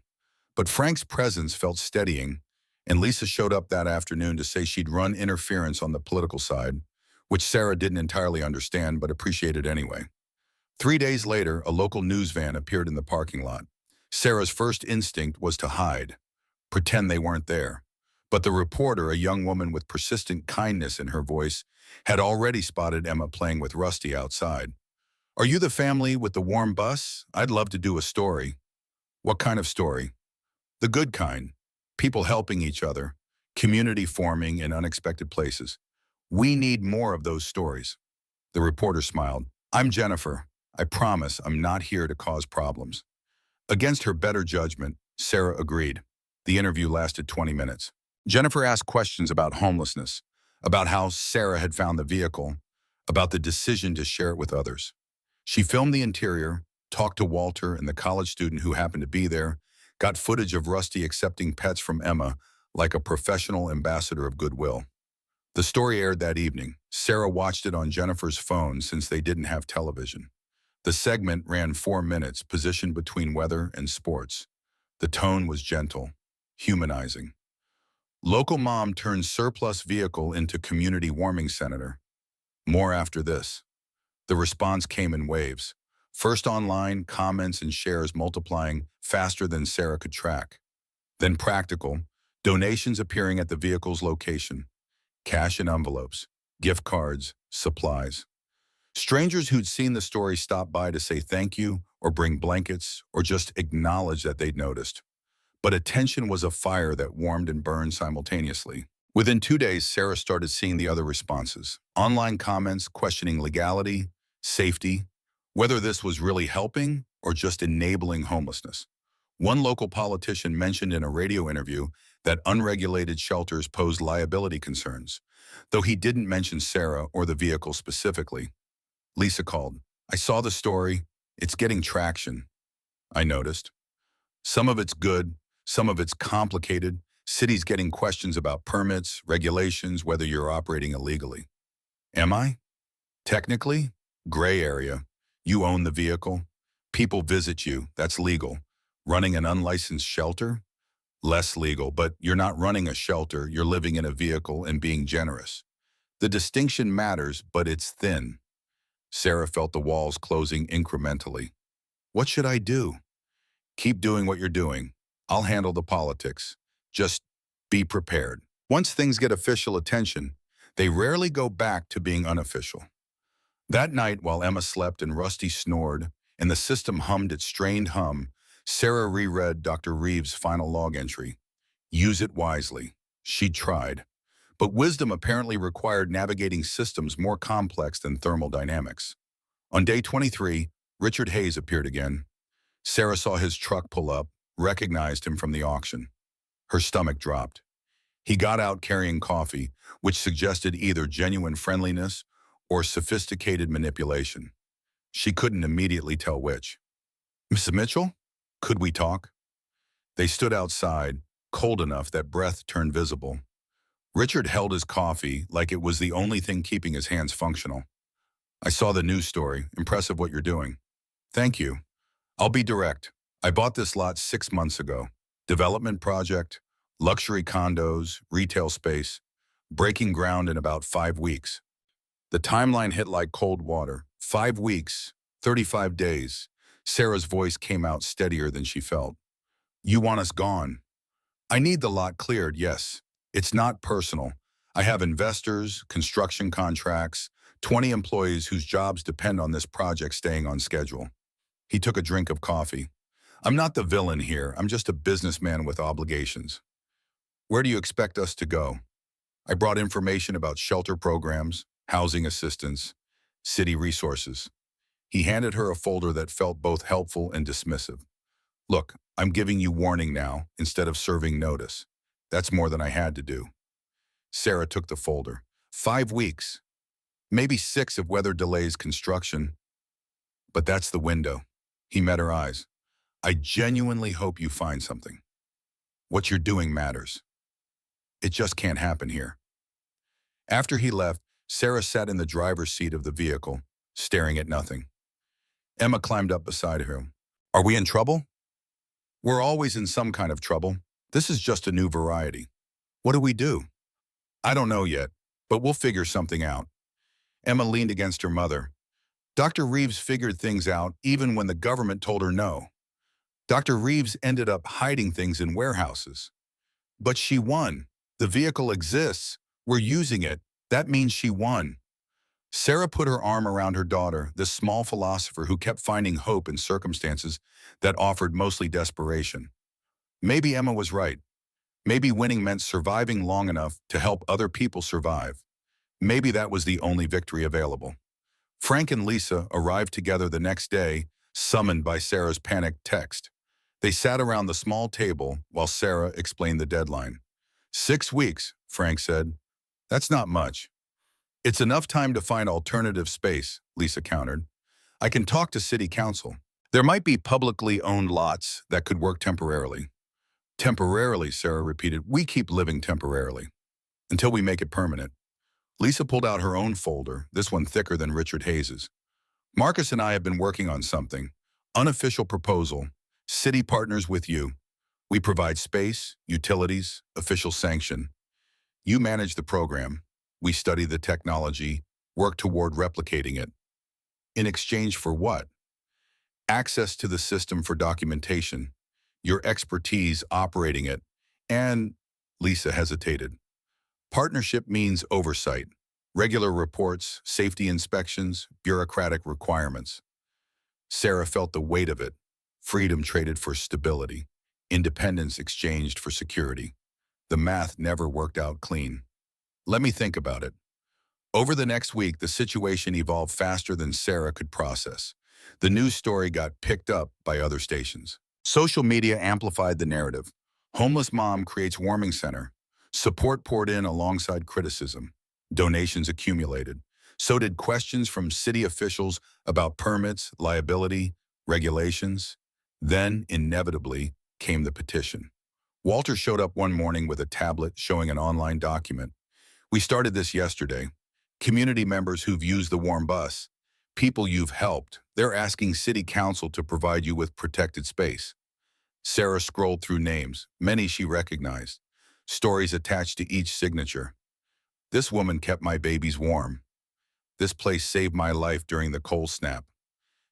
But Frank's presence felt steadying, and Lisa showed up that afternoon to say she'd run interference on the political side, which Sarah didn't entirely understand but appreciated anyway. 3 days later, a local news van appeared in the parking lot. Sarah's first instinct was to hide, pretend they weren't there. But the reporter, a young woman with persistent kindness in her voice, had already spotted Emma playing with Rusty outside. Are you the family with the warm bus? I'd love to do a story. What kind of story? The good kind. People helping each other, community forming in unexpected places. We need more of those stories. The reporter smiled. I'm Jennifer. I promise I'm not here to cause problems. Against her better judgment, Sarah agreed. The interview lasted 20 minutes. Jennifer asked questions about homelessness, about how Sarah had found the vehicle, about the decision to share it with others. She filmed the interior, talked to Walter and the college student who happened to be there, got footage of Rusty accepting pets from Emma like a professional ambassador of goodwill. The story aired that evening. Sarah watched it on Jennifer's phone since they didn't have television. The segment ran 4 minutes, positioned between weather and sports. The tone was gentle, humanizing. Local mom turns surplus vehicle into community warming center. More after this. The response came in waves. First online, comments and shares multiplying faster than Sarah could track. Then practical, donations appearing at the vehicle's location. Cash in envelopes, gift cards, supplies. Strangers who'd seen the story stopped by to say thank you or bring blankets or just acknowledge that they'd noticed. But attention was a fire that warmed and burned simultaneously. Within 2 days, Sarah started seeing the other responses. Online comments questioning legality, safety, whether this was really helping or just enabling homelessness. One local politician mentioned in a radio interview that unregulated shelters posed liability concerns, though he didn't mention Sarah or the vehicle specifically. Lisa called. I saw the story. It's getting traction. I noticed. Some of it's good, some of it's complicated. Cities getting questions about permits, regulations, whether you're operating illegally. Am I? Technically, gray area. You own the vehicle. People visit you. That's legal. Running an unlicensed shelter? Less legal, but you're not running a shelter. You're living in a vehicle and being generous. The distinction matters, but it's thin. Sarah felt the walls closing incrementally. What should I do? Keep doing what you're doing. I'll handle the politics. Just be prepared. Once things get official attention, they rarely go back to being unofficial. That night, while Emma slept and Rusty snored, and the system hummed its strained hum, Sarah reread Dr. Reeves' final log entry. Use it wisely. She tried. But wisdom apparently required navigating systems more complex than thermodynamics. On day 23, Richard Hayes appeared again. Sarah saw his truck pull up, recognized him from the auction. Her stomach dropped. He got out carrying coffee, which suggested either genuine friendliness or sophisticated manipulation. She couldn't immediately tell which. Mrs. Mitchell? Could we talk? They stood outside, cold enough that breath turned visible. Richard held his coffee like it was the only thing keeping his hands functional. I saw the news story. Impressive what you're doing. Thank you. I'll be direct. I bought this lot 6 months ago. Development project, luxury condos, retail space, breaking ground in about 5 weeks. The timeline hit like cold water. 5 weeks, 35 days. Sarah's voice came out steadier than she felt. You want us gone? I need the lot cleared, yes. It's not personal. I have investors, construction contracts, 20 employees whose jobs depend on this project staying on schedule. He took a drink of coffee. I'm not the villain here. I'm just a businessman with obligations. Where do you expect us to go? I brought information about shelter programs, housing assistance, city resources. He handed her a folder that felt both helpful and dismissive. Look, I'm giving you warning now instead of serving notice. That's more than I had to do. Sarah took the folder. 5 weeks. Maybe 6 if weather delays construction. But that's the window. He met her eyes. I genuinely hope you find something. What you're doing matters. It just can't happen here. After he left, Sarah sat in the driver's seat of the vehicle, staring at nothing. Emma climbed up beside her. Are we in trouble? We're always in some kind of trouble. This is just a new variety. What do we do? I don't know yet, but we'll figure something out. Emma leaned against her mother. Dr. Reeves figured things out even when the government told her no. Dr. Reeves ended up hiding things in warehouses. But she won. The vehicle exists. We're using it. That means she won. Sarah put her arm around her daughter, this small philosopher who kept finding hope in circumstances that offered mostly desperation. Maybe Emma was right. Maybe winning meant surviving long enough to help other people survive. Maybe that was the only victory available. Frank and Lisa arrived together the next day, summoned by Sarah's panicked text. They sat around the small table while Sarah explained the deadline. 6 weeks, Frank said. That's not much. It's enough time to find alternative space, Lisa countered. I can talk to city council. There might be publicly owned lots that could work temporarily. Temporarily, Sarah repeated. We keep living temporarily until we make it permanent. Lisa pulled out her own folder, this one thicker than Richard Hayes's. Marcus and I have been working on something. Unofficial proposal. City partners with you. We provide space, utilities, official sanction. You manage the program. We study the technology, work toward replicating it. In exchange for what? Access to the system for documentation, your expertise operating it, and, Lisa hesitated. Partnership means oversight, regular reports, safety inspections, bureaucratic requirements. Sarah felt the weight of it. Freedom traded for stability. Independence exchanged for security. The math never worked out clean. Let me think about it. Over the next week, the situation evolved faster than Sarah could process. The news story got picked up by other stations. Social media amplified the narrative. Homeless mom creates warming center. Support poured in alongside criticism. Donations accumulated. So did questions from city officials about permits, liability, regulations. Then, inevitably, came the petition. Walter showed up one morning with a tablet showing an online document. We started this yesterday. Community members who've used the warm bus, people you've helped, they're asking city council to provide you with protected space. Sarah scrolled through names, many she recognized, stories attached to each signature. This woman kept my babies warm. This place saved my life during the cold snap.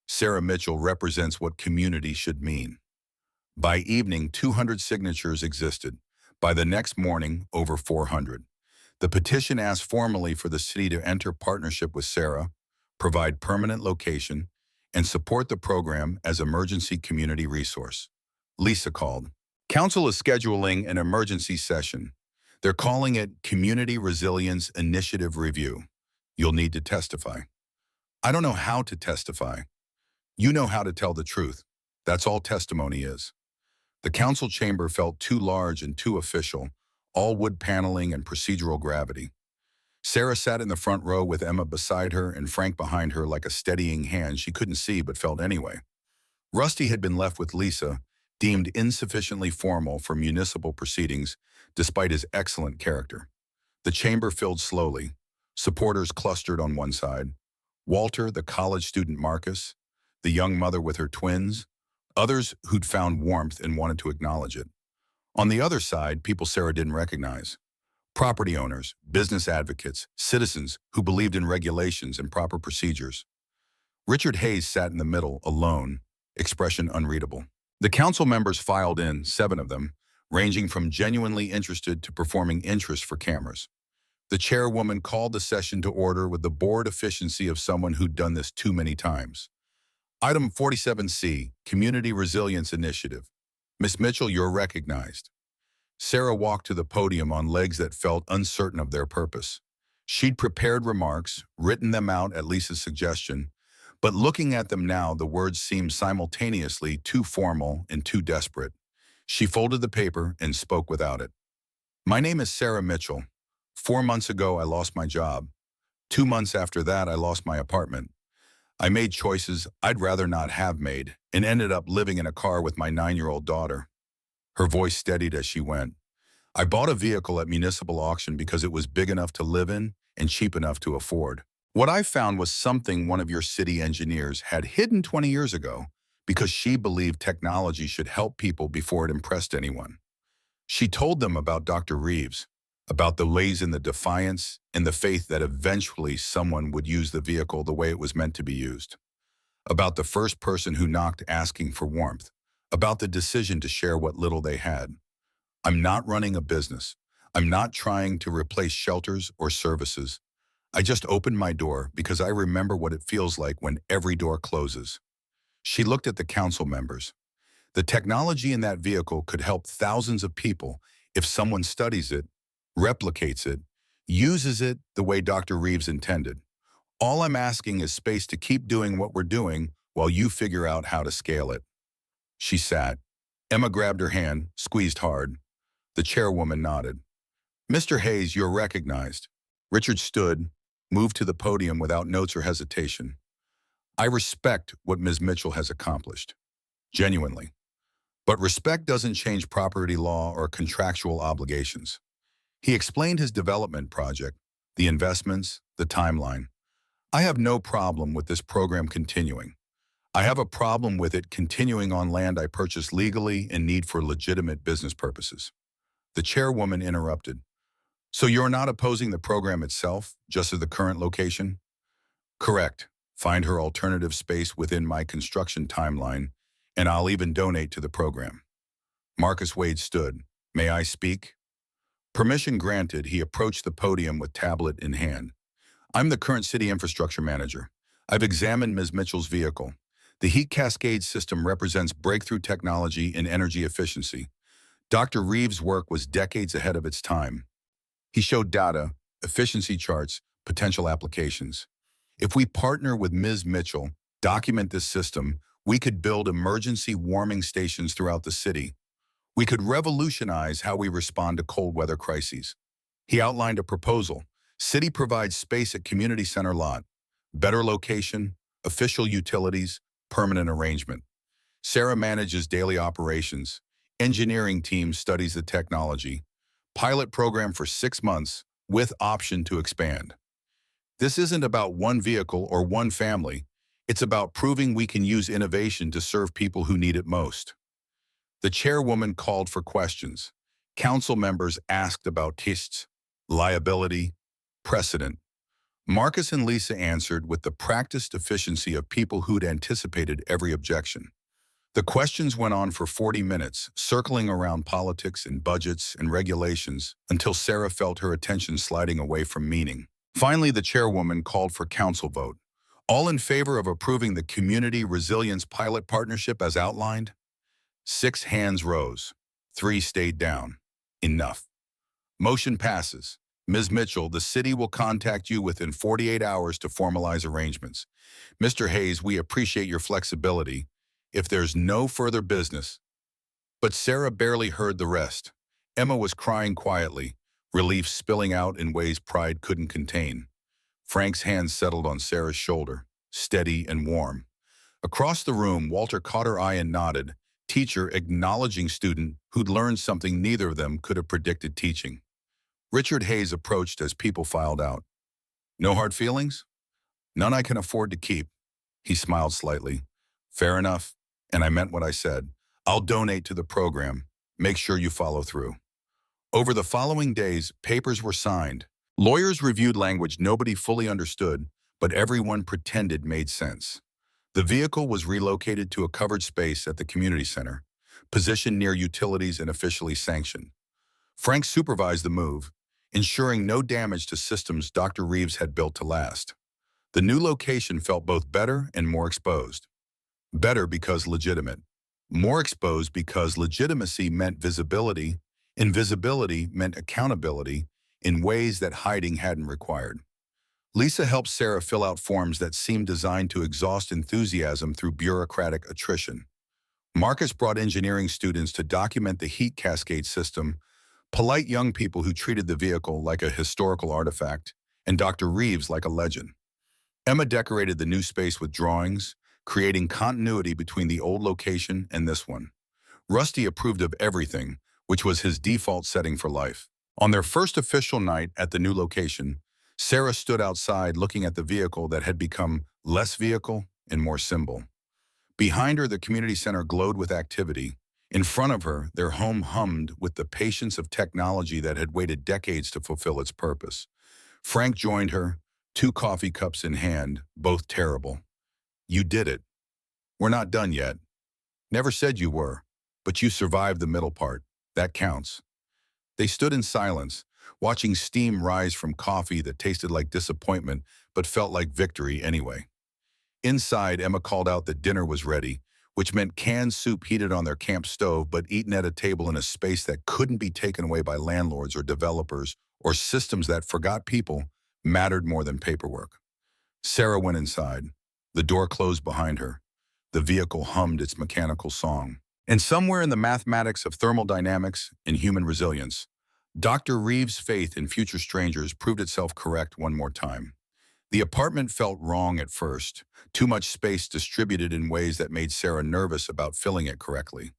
Sarah Mitchell represents what community should mean. By evening, 200 signatures existed. By the next morning, over 400. The petition asked formally for the city to enter partnership with Sarah, provide permanent location, and support the program as emergency community resource. Lisa called. Council is scheduling an emergency session. They're calling it Community Resilience Initiative Review. You'll need to testify. I don't know how to testify. You know how to tell the truth. That's all testimony is. The council chamber felt too large and too official, all wood paneling and procedural gravity. Sarah sat in the front row with Emma beside her and Frank behind her like a steadying hand she couldn't see but felt anyway. Rusty had been left with Lisa, deemed insufficiently formal for municipal proceedings despite his excellent character. The chamber filled slowly. Supporters clustered on one side. Walter, the college student Marcus, the young mother with her twins, others who'd found warmth and wanted to acknowledge it. On the other side, people Sarah didn't recognize. Property owners, business advocates, citizens who believed in regulations and proper procedures. Richard Hayes sat in the middle, alone, expression unreadable. The council members filed in, 7 of them, ranging from genuinely interested to performing interest for cameras. The chairwoman called the session to order with the bored efficiency of someone who'd done this too many times. Item 47C, Community Resilience Initiative. Ms. Mitchell, you're recognized. Sarah walked to the podium on legs that felt uncertain of their purpose. She'd prepared remarks, written them out at Lisa's suggestion, but looking at them now, the words seemed simultaneously too formal and too desperate. She folded the paper and spoke without it. My name is Sarah Mitchell. 4 months ago, I lost my job. 2 months after that, I lost my apartment. I made choices I'd rather not have made and ended up living in a car with my 9-year-old daughter. Her voice steadied as she went. I bought a vehicle at municipal auction because it was big enough to live in and cheap enough to afford. What I found was something one of your city engineers had hidden 20 years ago because she believed technology should help people before it impressed anyone. She told them about Dr. Reeves, about the lays in the defiance and the faith that eventually someone would use the vehicle the way it was meant to be used, about the first person who knocked asking for warmth, about the decision to share what little they had. I'm not running a business. I'm not trying to replace shelters or services. I just opened my door because I remember what it feels like when every door closes. She looked at the council members. The technology in that vehicle could help thousands of people if someone studies it, replicates it, uses it the way Dr. Reeves intended. All I'm asking is space to keep doing what we're doing while you figure out how to scale it. She sat. Emma grabbed her hand, squeezed hard. The chairwoman nodded. Mr. Hayes, you're recognized. Richard stood, moved to the podium without notes or hesitation. I respect what Ms. Mitchell has accomplished. Genuinely. But respect doesn't change property law or contractual obligations. He explained his development project, the investments, the timeline. I have no problem with this program continuing. I have a problem with it continuing on land I purchased legally and need for legitimate business purposes. The chairwoman interrupted. So you're not opposing the program itself, just at the current location? Correct. Find her alternative space within my construction timeline, and I'll even donate to the program. Marcus Wade stood. May I speak? Permission granted, he approached the podium with tablet in hand. I'm the current city infrastructure manager. I've examined Ms. Mitchell's vehicle. The heat cascade system represents breakthrough technology in energy efficiency. Dr. Reeves' work was decades ahead of its time. He showed data, efficiency charts, potential applications. If we partner with Ms. Mitchell, document this system, we could build emergency warming stations throughout the city. We could revolutionize how we respond to cold weather crises. He outlined a proposal. City provides space at community center lot. Better location, official utilities, permanent arrangement. Sarah manages daily operations. Engineering team studies the technology. Pilot program for 6 months with option to expand. This isn't about one vehicle or one family. It's about proving we can use innovation to serve people who need it most. The chairwoman called for questions. Council members asked about tests, liability, precedent. Marcus and Lisa answered with the practiced efficiency of people who'd anticipated every objection. The questions went on for 40 minutes, circling around politics and budgets and regulations until Sarah felt her attention sliding away from meaning. Finally, the chairwoman called for council vote. All in favor of approving the Community Resilience Pilot Partnership as outlined? 6 hands rose. 3 stayed down. Enough. Motion passes. Ms. Mitchell, the city will contact you within 48 hours to formalize arrangements. Mr. Hayes, we appreciate your flexibility. If there's no further business. But Sarah barely heard the rest. Emma was crying quietly, relief spilling out in ways pride couldn't contain. Frank's hand settled on Sarah's shoulder, steady and warm. Across the room, Walter caught her eye and nodded, teacher acknowledging student who'd learned something neither of them could have predicted teaching. Richard Hayes approached as people filed out. No hard feelings? None I can afford to keep. He smiled slightly. Fair enough, and I meant what I said. I'll donate to the program. Make sure you follow through. Over the following days, papers were signed. Lawyers reviewed language nobody fully understood, but everyone pretended made sense. The vehicle was relocated to a covered space at the community center, positioned near utilities and officially sanctioned. Frank supervised the move, ensuring no damage to systems Dr. Reeves had built to last. The new location felt both better and more exposed. Better because legitimate. More exposed because legitimacy meant visibility, and visibility meant accountability in ways that hiding hadn't required. Lisa helped Sarah fill out forms that seemed designed to exhaust enthusiasm through bureaucratic attrition. Marcus brought engineering students to document the heat cascade system, polite young people who treated the vehicle like a historical artifact, and Dr. Reeves like a legend. Emma decorated the new space with drawings, creating continuity between the old location and this one. Rusty approved of everything, which was his default setting for life. On their first official night at the new location, Sarah stood outside looking at the vehicle that had become less vehicle and more symbol. Behind her, the community center glowed with activity. In front of her, their home hummed with the patience of technology that had waited decades to fulfill its purpose. Frank joined her, 2 coffee cups in hand, both terrible. You did it. We're not done yet. Never said you were, but you survived the middle part. That counts. They stood in silence, watching steam rise from coffee that tasted like disappointment but felt like victory anyway. Inside, Emma called out that dinner was ready, which meant canned soup heated on their camp stove but eaten at a table in a space that couldn't be taken away by landlords or developers or systems that forgot people mattered more than paperwork. Sarah went inside. The door closed behind her. The vehicle hummed its mechanical song. And somewhere in the mathematics of thermodynamics and human resilience, Dr. Reeves' faith in future strangers proved itself correct one more time. The apartment felt wrong at first, too much space distributed in ways that made Sarah nervous about filling it correctly.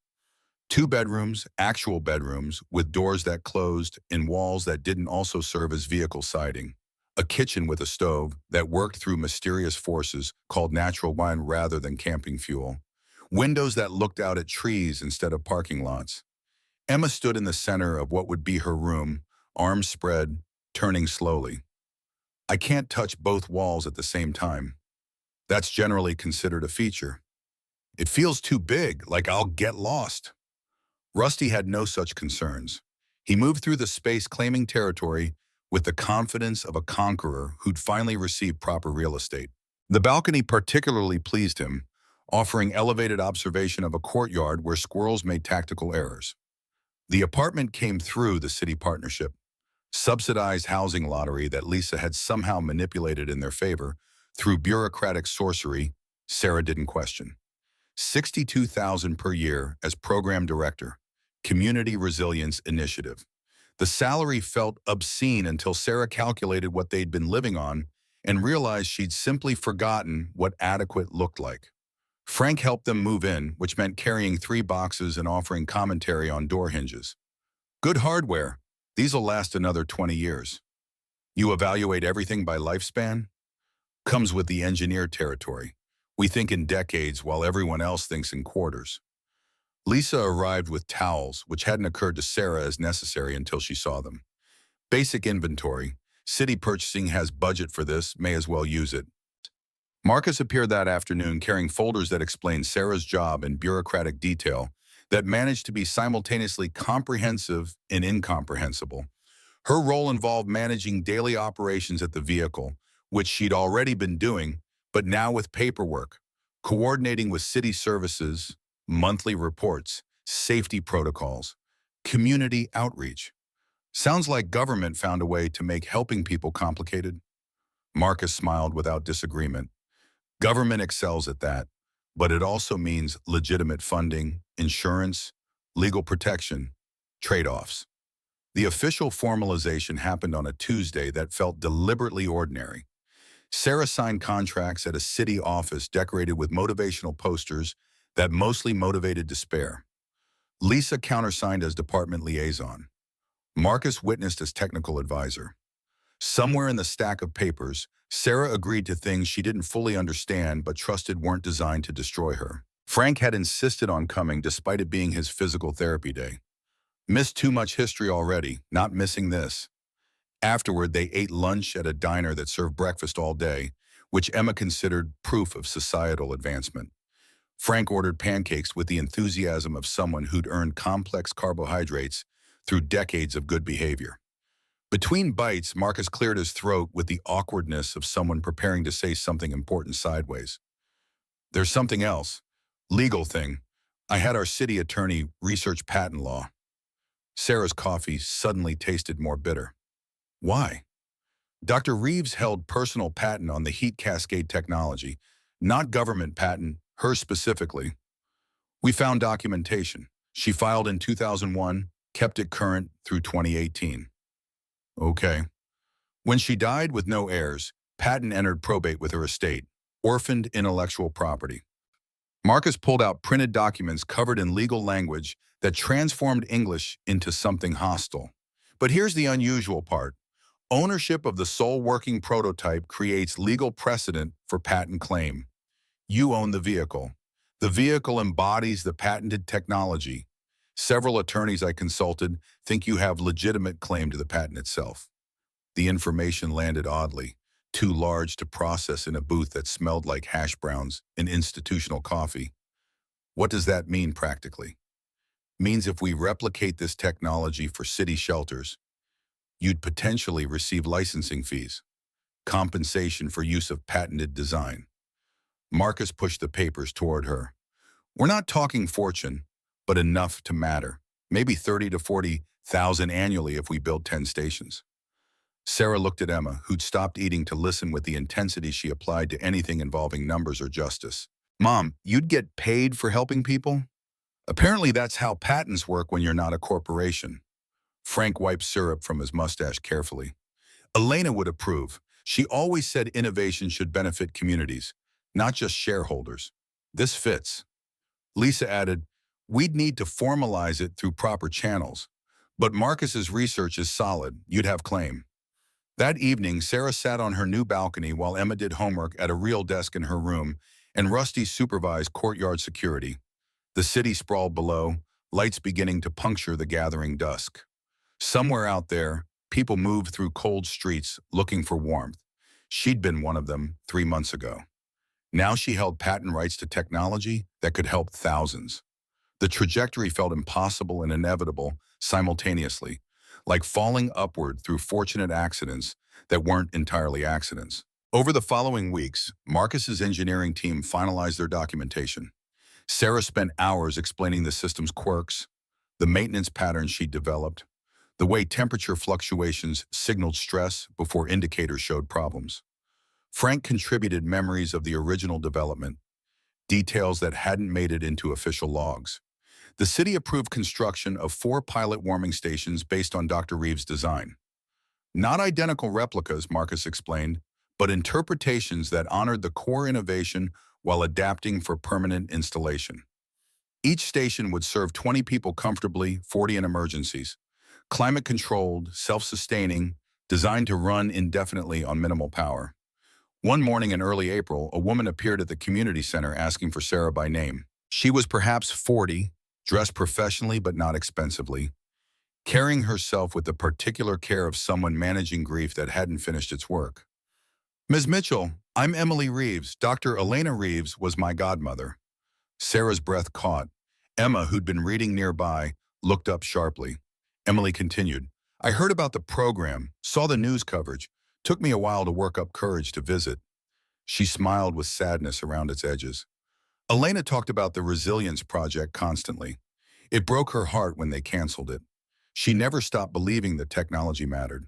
2 bedrooms, actual bedrooms, with doors that closed and walls that didn't also serve as vehicle siding. A kitchen with a stove that worked through mysterious forces called natural wine rather than camping fuel. Windows that looked out at trees instead of parking lots. Emma stood in the center of what would be her room, arms spread, turning slowly. I can't touch both walls at the same time. That's generally considered a feature. It feels too big, like I'll get lost. Rusty had no such concerns. He moved through the space claiming territory with the confidence of a conqueror who'd finally received proper real estate. The balcony particularly pleased him, offering elevated observation of a courtyard where squirrels made tactical errors. The apartment came through the city partnership, subsidized housing lottery that Lisa had somehow manipulated in their favor through bureaucratic sorcery Sarah didn't question. $62,000 per year as program director, Community Resilience Initiative. The salary felt obscene until Sarah calculated what they'd been living on and realized she'd simply forgotten what adequate looked like. Frank helped them move in, which meant carrying 3 boxes and offering commentary on door hinges. Good hardware. These'll last another 20 years. You evaluate everything by lifespan? Comes with the engineer territory. We think in decades while everyone else thinks in quarters. Lisa arrived with towels, which hadn't occurred to Sarah as necessary until she saw them. Basic inventory. City purchasing has budget for this, may as well use it. Marcus appeared that afternoon carrying folders that explained Sarah's job in bureaucratic detail that managed to be simultaneously comprehensive and incomprehensible. Her role involved managing daily operations at the vehicle, which she'd already been doing, but now with paperwork, coordinating with city services, monthly reports, safety protocols, community outreach. Sounds like government found a way to make helping people complicated. Marcus smiled without disagreement. Government excels at that, but it also means legitimate funding, insurance, legal protection, trade-offs. The official formalization happened on a Tuesday that felt deliberately ordinary. Sarah signed contracts at a city office decorated with motivational posters that mostly motivated despair. Lisa countersigned as department liaison. Marcus witnessed as technical advisor. Somewhere in the stack of papers, Sarah agreed to things she didn't fully understand but trusted weren't designed to destroy her. Frank had insisted on coming despite it being his physical therapy day. Missed too much history already, not missing this. Afterward, they ate lunch at a diner that served breakfast all day, which Emma considered proof of societal advancement. Frank ordered pancakes with the enthusiasm of someone who'd earned complex carbohydrates through decades of good behavior. Between bites, Marcus cleared his throat with the awkwardness of someone preparing to say something important sideways. There's something else. Legal thing. I had our city attorney research patent law. Sarah's coffee suddenly tasted more bitter. Why? Dr. Reeves held personal patent on the heat cascade technology, not government patent, hers specifically. We found documentation. She filed in 2001, kept it current through 2018. Okay. When she died with no heirs, patent entered probate with her estate, orphaned intellectual property. Marcus pulled out printed documents covered in legal language that transformed English into something hostile. But here's the unusual part. Ownership of the sole working prototype creates legal precedent for patent claim. You own the vehicle. The vehicle embodies the patented technology. Several attorneys I consulted think you have legitimate claim to the patent itself. The information landed oddly, too large to process in a booth that smelled like hash browns and institutional coffee. What does that mean practically? Means if we replicate this technology for city shelters, you'd potentially receive licensing fees, compensation for use of patented design. Marcus pushed the papers toward her. We're not talking fortune, but enough to matter. Maybe 30 to 40,000 annually if we build 10 stations. Sarah looked at Emma, who'd stopped eating to listen with the intensity she applied to anything involving numbers or justice. Mom, you'd get paid for helping people? Apparently that's how patents work when you're not a corporation. Frank wiped syrup from his mustache carefully. Elena would approve. She always said innovation should benefit communities, not just shareholders. This fits. Lisa added, we'd need to formalize it through proper channels. But Marcus's research is solid. You'd have claim. That evening, Sarah sat on her new balcony while Emma did homework at a real desk in her room, and Rusty supervised courtyard security. The city sprawled below, lights beginning to puncture the gathering dusk. Somewhere out there, people moved through cold streets looking for warmth. She'd been one of them 3 months ago. Now she held patent rights to technology that could help thousands. The trajectory felt impossible and inevitable simultaneously, like falling upward through fortunate accidents that weren't entirely accidents. Over the following weeks, Marcus's engineering team finalized their documentation. Sarah spent hours explaining the system's quirks, the maintenance patterns she'd developed, the way temperature fluctuations signaled stress before indicators showed problems. Frank contributed memories of the original development, details that hadn't made it into official logs. The city approved construction of 4 pilot warming stations based on Dr. Reeves' design. Not identical replicas, Marcus explained, but interpretations that honored the core innovation while adapting for permanent installation. Each station would serve 20 people comfortably, 40 in emergencies. Climate-controlled, self-sustaining, designed to run indefinitely on minimal power. One morning in early April, a woman appeared at the community center asking for Sarah by name. She was perhaps 40, dressed professionally but not expensively, carrying herself with the particular care of someone managing grief that hadn't finished its work. Ms. Mitchell, I'm Emily Reeves. Dr. Elena Reeves was my godmother. Sarah's breath caught. Emma, who'd been reading nearby, looked up sharply. Emily continued, I heard about the program, saw the news coverage. Took me a while to work up courage to visit. She smiled with sadness around its edges. Elena talked about the Resilience Project constantly. It broke her heart when they canceled it. She never stopped believing that technology mattered.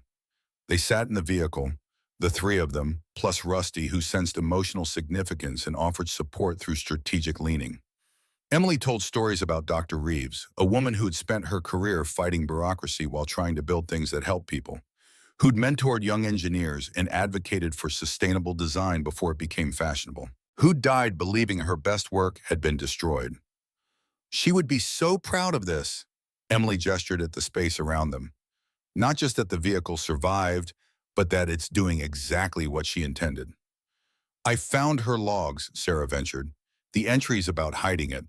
They sat in the vehicle, the three of them, plus Rusty, who sensed emotional significance and offered support through strategic leaning. Emily told stories about Dr. Reeves, a woman who had spent her career fighting bureaucracy while trying to build things that help people, who'd mentored young engineers and advocated for sustainable design before it became fashionable, who died believing her best work had been destroyed. She would be so proud of this. Emily gestured at the space around them. Not just that the vehicle survived, but that it's doing exactly what she intended. I found her logs, Sarah ventured. The entries about hiding it.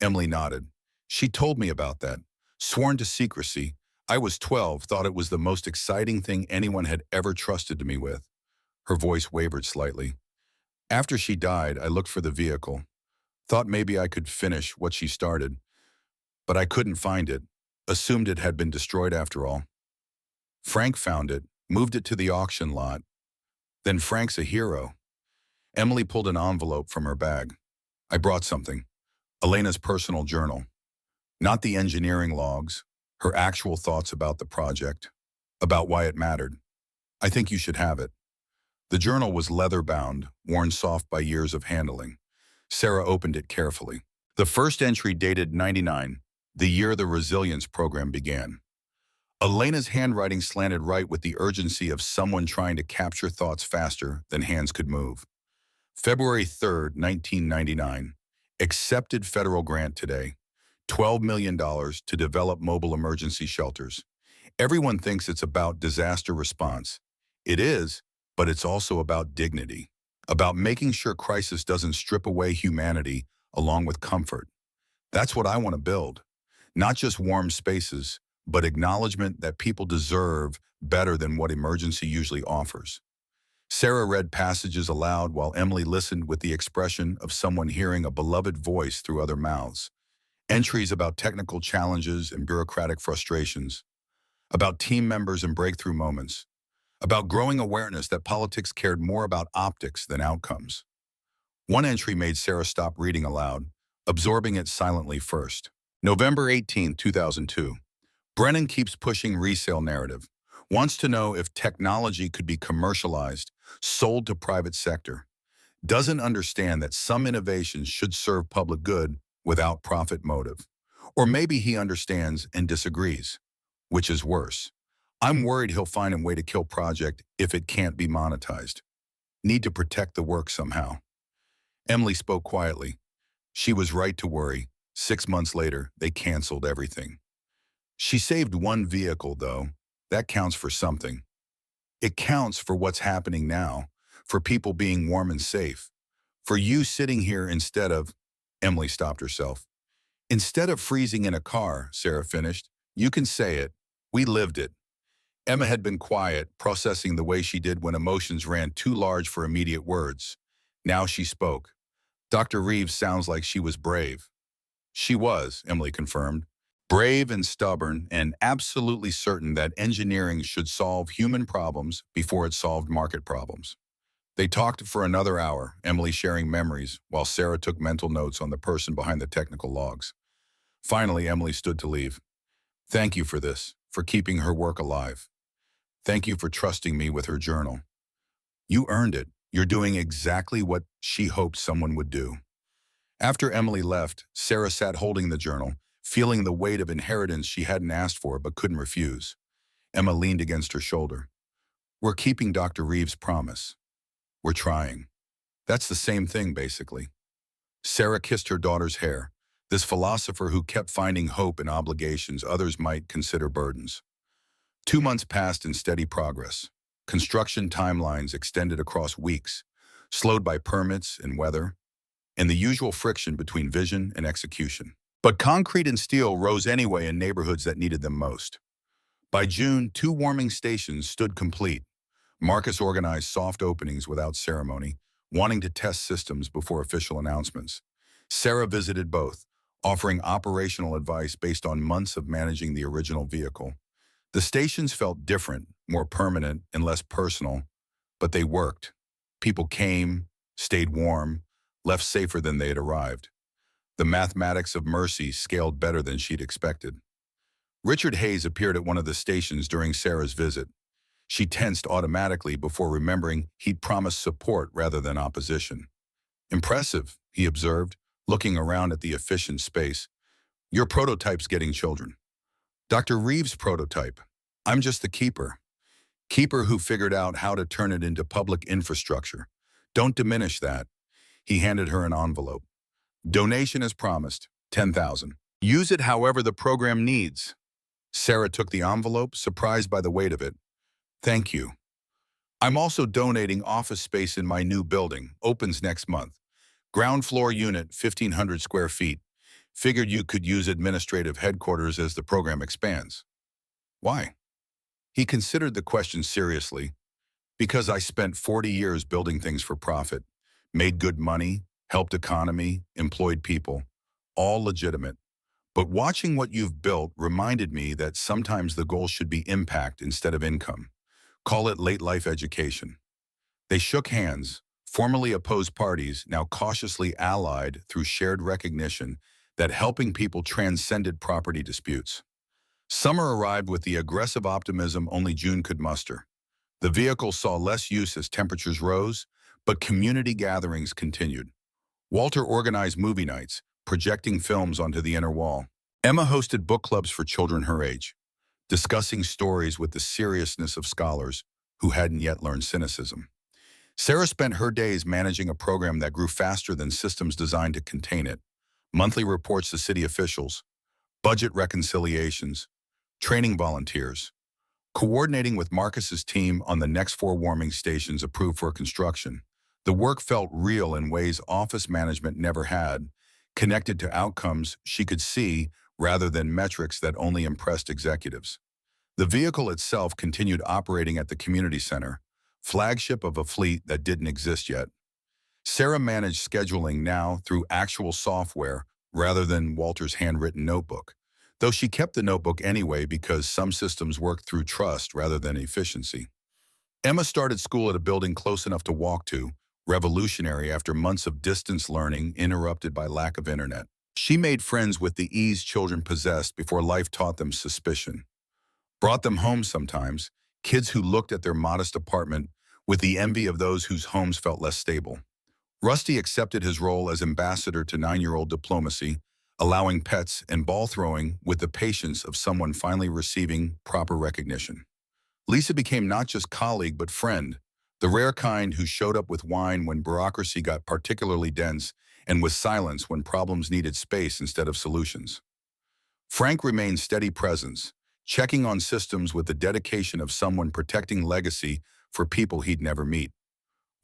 Emily nodded. She told me about that. Sworn to secrecy. I was 12, thought it was the most exciting thing anyone had ever trusted me with. Her voice wavered slightly. After she died, I looked for the vehicle. Thought maybe I could finish what she started. But I couldn't find it. Assumed it had been destroyed after all. Frank found it, moved it to the auction lot. Then Frank's a hero. Emily pulled an envelope from her bag. I brought something. Elena's personal journal. Not the engineering logs, her actual thoughts about the project, about why it mattered. I think you should have it. The journal was leather-bound, worn soft by years of handling. Sarah opened it carefully. The first entry dated 99, the year the Resilience program began. Elena's handwriting slanted right with the urgency of someone trying to capture thoughts faster than hands could move. February 3rd, 1999. Accepted federal grant today. $12 million to develop mobile emergency shelters. Everyone thinks it's about disaster response. It is, but it's also about dignity. About making sure crisis doesn't strip away humanity along with comfort. That's what I want to build. Not just warm spaces, but acknowledgement that people deserve better than what emergency usually offers. Sarah read passages aloud while Emily listened with the expression of someone hearing a beloved voice through other mouths. Entries about technical challenges and bureaucratic frustrations, about team members and breakthrough moments, about growing awareness that politics cared more about optics than outcomes. One entry made Sarah stop reading aloud, absorbing it silently first. November 18, 2002. Brennan keeps pushing resale narrative. Wants to know if technology could be commercialized, sold to private sector. Doesn't understand that some innovations should serve public good without profit motive. Or maybe he understands and disagrees, which is worse. I'm worried he'll find a way to kill project if it can't be monetized. Need to protect the work somehow. Emily spoke quietly. She was right to worry. 6 months later, they canceled everything. She saved one vehicle, though. That counts for something. It counts for what's happening now, for people being warm and safe. For you sitting here instead of... Emily stopped herself. Instead of freezing in a car, Sarah finished. You can say it. We lived it. Emma had been quiet, processing the way she did when emotions ran too large for immediate words. Now she spoke. Dr. Reeves sounds like she was brave. She was, Emily confirmed. Brave and stubborn and absolutely certain that engineering should solve human problems before it solved market problems. They talked for another hour, Emily sharing memories, while Sarah took mental notes on the person behind the technical logs. Finally, Emily stood to leave. Thank you for this, for keeping her work alive. Thank you for trusting me with her journal. You earned it. You're doing exactly what she hoped someone would do. After Emily left, Sarah sat holding the journal, feeling the weight of inheritance she hadn't asked for but couldn't refuse. Emma leaned against her shoulder. We're keeping Dr. Reeves' promise. We're trying. That's the same thing, basically. Sarah kissed her daughter's hair, this philosopher who kept finding hope in obligations others might consider burdens. 2 months passed in steady progress. Construction timelines extended across weeks, slowed by permits and weather, and the usual friction between vision and execution. But concrete and steel rose anyway in neighborhoods that needed them most. By June, 2 warming stations stood complete. Marcus organized soft openings without ceremony, wanting to test systems before official announcements. Sarah visited both, offering operational advice based on months of managing the original vehicle. The stations felt different, more permanent, and less personal, but they worked. People came, stayed warm, left safer than they had arrived. The mathematics of mercy scaled better than she'd expected. Richard Hayes appeared at one of the stations during Sarah's visit. She tensed automatically before remembering he'd promised support rather than opposition. Impressive, he observed, looking around at the efficient space. Your prototype's getting children. Dr. Reeves' prototype. I'm just the keeper. Keeper who figured out how to turn it into public infrastructure. Don't diminish that. He handed her an envelope. Donation as promised, 10,000. Use it however the program needs. Sarah took the envelope, surprised by the weight of it. Thank you. I'm also donating office space in my new building, opens next month. Ground floor unit, 1,500 square feet. Figured you could use administrative headquarters as the program expands. Why? He considered the question seriously. Because I spent 40 years building things for profit, made good money, helped economy, employed people, all legitimate. But watching what you've built reminded me that sometimes the goal should be impact instead of income. Call it late life education. They shook hands, formerly opposed parties, now cautiously allied through shared recognition that helping people transcended property disputes. Summer arrived with the aggressive optimism only June could muster. The vehicle saw less use as temperatures rose, but community gatherings continued. Walter organized movie nights, projecting films onto the inner wall. Emma hosted book clubs for children her age, discussing stories with the seriousness of scholars who hadn't yet learned cynicism. Sarah spent her days managing a program that grew faster than systems designed to contain it. Monthly reports to city officials, budget reconciliations, training volunteers, coordinating with Marcus's team on the next 4 warming stations approved for construction. The work felt real in ways office management never had, connected to outcomes she could see rather than metrics that only impressed executives. The vehicle itself continued operating at the community center, flagship of a fleet that didn't exist yet. Sarah managed scheduling now through actual software rather than Walter's handwritten notebook, though she kept the notebook anyway because some systems work through trust rather than efficiency. Emma started school at a building close enough to walk to, revolutionary after months of distance learning interrupted by lack of internet. She made friends with the ease children possessed before life taught them suspicion. Brought them home sometimes, kids who looked at their modest apartment with the envy of those whose homes felt less stable. Rusty accepted his role as ambassador to 9-year-old diplomacy, allowing pets and ball throwing with the patience of someone finally receiving proper recognition. Lisa became not just colleague but friend, the rare kind who showed up with wine when bureaucracy got particularly dense and with silence when problems needed space instead of solutions. Frank remained steady presence, checking on systems with the dedication of someone protecting legacy for people he'd never meet.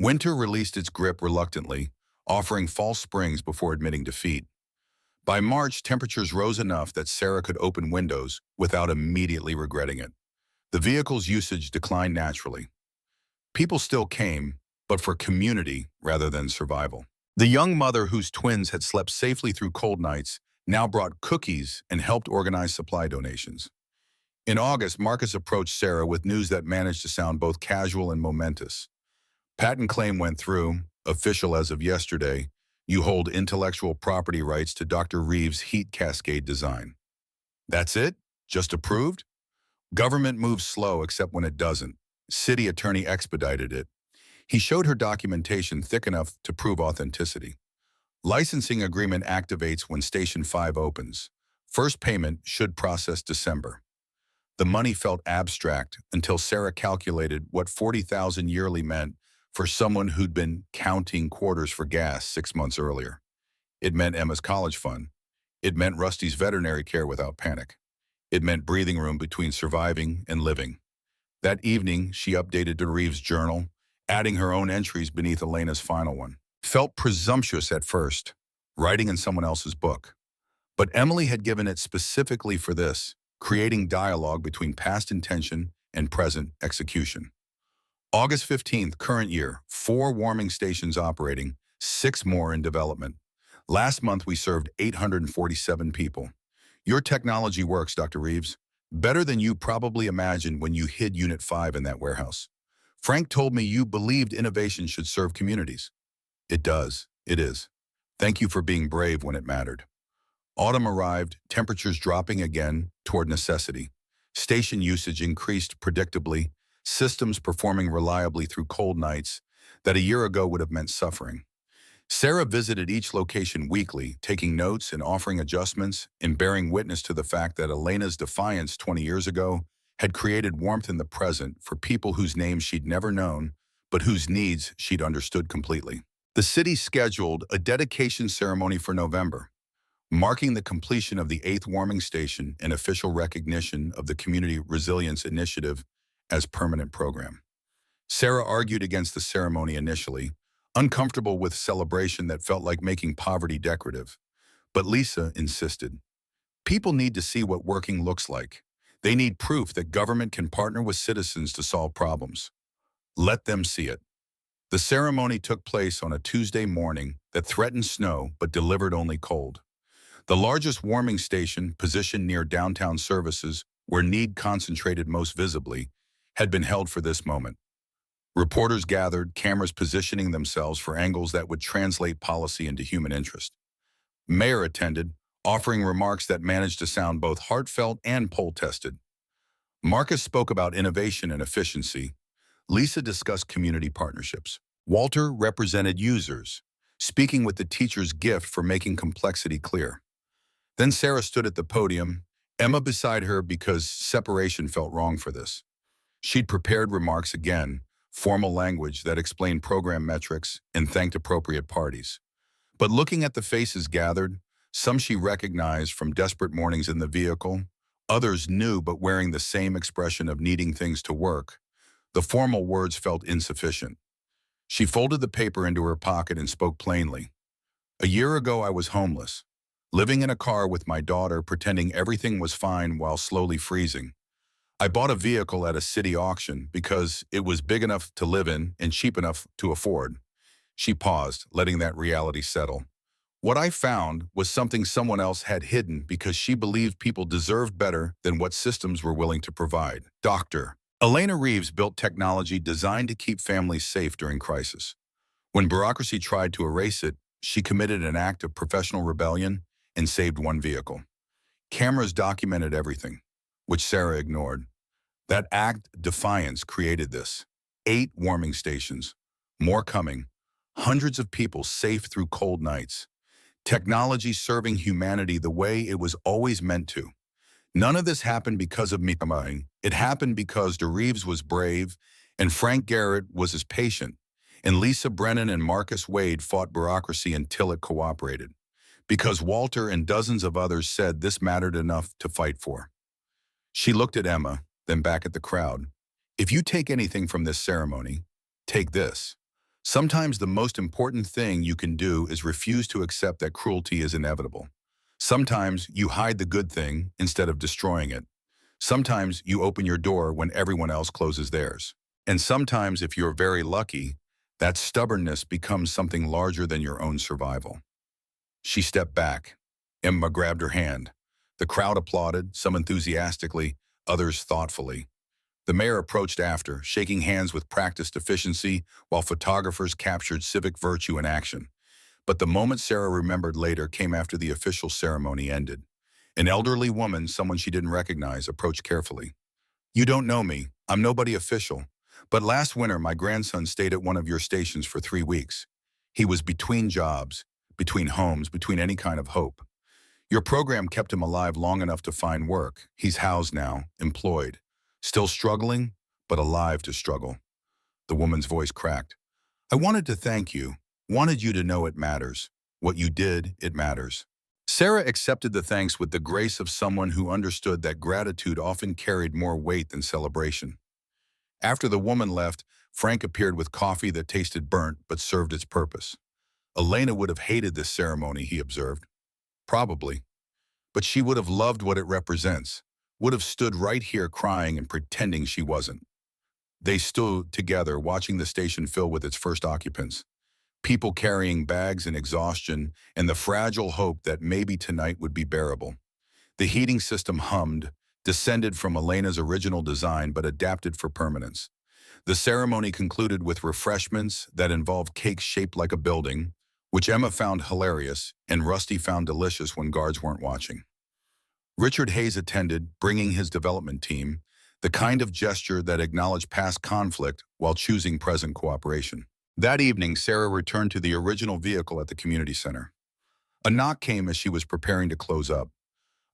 Winter released its grip reluctantly, offering false springs before admitting defeat. By March, temperatures rose enough that Sarah could open windows without immediately regretting it. The vehicle's usage declined naturally. People still came, but for community rather than survival. The young mother whose twins had slept safely through cold nights now brought cookies and helped organize supply donations. In August, Marcus approached Sarah with news that managed to sound both casual and momentous. Patent claim went through, official as of yesterday. You hold intellectual property rights to Dr. Reeves' heat cascade design. That's it? Just approved? Government moves slow except when it doesn't. City attorney expedited it. He showed her documentation thick enough to prove authenticity. Licensing agreement activates when Station 5 opens. First payment should process December. The money felt abstract until Sarah calculated what $40,000 yearly meant for someone who'd been counting quarters for gas 6 months earlier. It meant Emma's college fund. It meant Rusty's veterinary care without panic. It meant breathing room between surviving and living. That evening, she updated the Reeves journal, adding her own entries beneath Elena's final one. Felt presumptuous at first, writing in someone else's book. But Emily had given it specifically for this, creating dialogue between past intention and present execution. August 15th, current year, 4 warming stations operating, 6 more in development. Last month, we served 847 people. Your technology works, Dr. Reeves. Better than you probably imagined when you hid Unit 5 in that warehouse. Frank told me you believed innovation should serve communities. It does. It is. Thank you for being brave when it mattered. Autumn arrived, temperatures dropping again toward necessity. Station usage increased predictably, systems performing reliably through cold nights that a year ago would have meant suffering. Sarah visited each location weekly, taking notes and offering adjustments and bearing witness to the fact that Elena's defiance 20 years ago had created warmth in the present for people whose names she'd never known, but whose needs she'd understood completely. The city scheduled a dedication ceremony for November, marking the completion of the 8th warming station and official recognition of the Community Resilience Initiative as permanent program. Sarah argued against the ceremony initially, uncomfortable with celebration that felt like making poverty decorative. But Lisa insisted. People need to see what working looks like. They need proof that government can partner with citizens to solve problems. Let them see it. The ceremony took place on a Tuesday morning that threatened snow but delivered only cold. The largest warming station, positioned near downtown services, where need concentrated most visibly, had been held for this moment. Reporters gathered, cameras positioning themselves for angles that would translate policy into human interest. Mayor attended, offering remarks that managed to sound both heartfelt and poll-tested. Marcus spoke about innovation and efficiency. Lisa discussed community partnerships. Walter represented users, speaking with the teacher's gift for making complexity clear. Then Sarah stood at the podium, Emma beside her because separation felt wrong for this. She'd prepared remarks again, formal language that explained program metrics and thanked appropriate parties. But looking at the faces gathered, some she recognized from desperate mornings in the vehicle, others new but wearing the same expression of needing things to work, the formal words felt insufficient. She folded the paper into her pocket and spoke plainly. A year ago I was homeless, living in a car with my daughter pretending everything was fine while slowly freezing. I bought a vehicle at a city auction because it was big enough to live in and cheap enough to afford. She paused, letting that reality settle. What I found was something someone else had hidden because she believed people deserved better than what systems were willing to provide. Dr. Elena Reeves built technology designed to keep families safe during crisis. When bureaucracy tried to erase it, she committed an act of professional rebellion and saved one vehicle. Cameras documented everything, which Sarah ignored. That act of defiance created this. 8 warming stations, more coming, hundreds of people safe through cold nights. Technology serving humanity the way it was always meant to. None of this happened because of me. It happened because DeReeves was brave, and Frank Garrett was as patient, and Lisa Brennan and Marcus Wade fought bureaucracy until it cooperated. Because Walter and dozens of others said this mattered enough to fight for. She looked at Emma, then back at the crowd. If you take anything from this ceremony, take this. Sometimes the most important thing you can do is refuse to accept that cruelty is inevitable. Sometimes you hide the good thing instead of destroying it. Sometimes you open your door when everyone else closes theirs. And sometimes, if you're very lucky, that stubbornness becomes something larger than your own survival. She stepped back. Emma grabbed her hand. The crowd applauded, some enthusiastically, others thoughtfully. The mayor approached after, shaking hands with practiced efficiency, while photographers captured civic virtue in action. But the moment Sarah remembered later came after the official ceremony ended. An elderly woman, someone she didn't recognize, approached carefully. You don't know me. I'm nobody official. But last winter, my grandson stayed at one of your stations for 3 weeks. He was between jobs, between homes, between any kind of hope. Your program kept him alive long enough to find work. He's housed now, employed. Still struggling, but alive to struggle. The woman's voice cracked. I wanted to thank you. Wanted you to know it matters. What you did, it matters. Sarah accepted the thanks with the grace of someone who understood that gratitude often carried more weight than celebration. After the woman left, Frank appeared with coffee that tasted burnt but served its purpose. Elena would have hated this ceremony, he observed. Probably. But she would have loved what it represents, would have stood right here crying and pretending she wasn't. They stood together, watching the station fill with its first occupants. People carrying bags in exhaustion and the fragile hope that maybe tonight would be bearable. The heating system hummed, descended from Elena's original design but adapted for permanence. The ceremony concluded with refreshments that involved cakes shaped like a building, which Emma found hilarious and Rusty found delicious when guards weren't watching. Richard Hayes attended, bringing his development team, the kind of gesture that acknowledged past conflict while choosing present cooperation. That evening, Sarah returned to the original vehicle at the community center. A knock came as she was preparing to close up.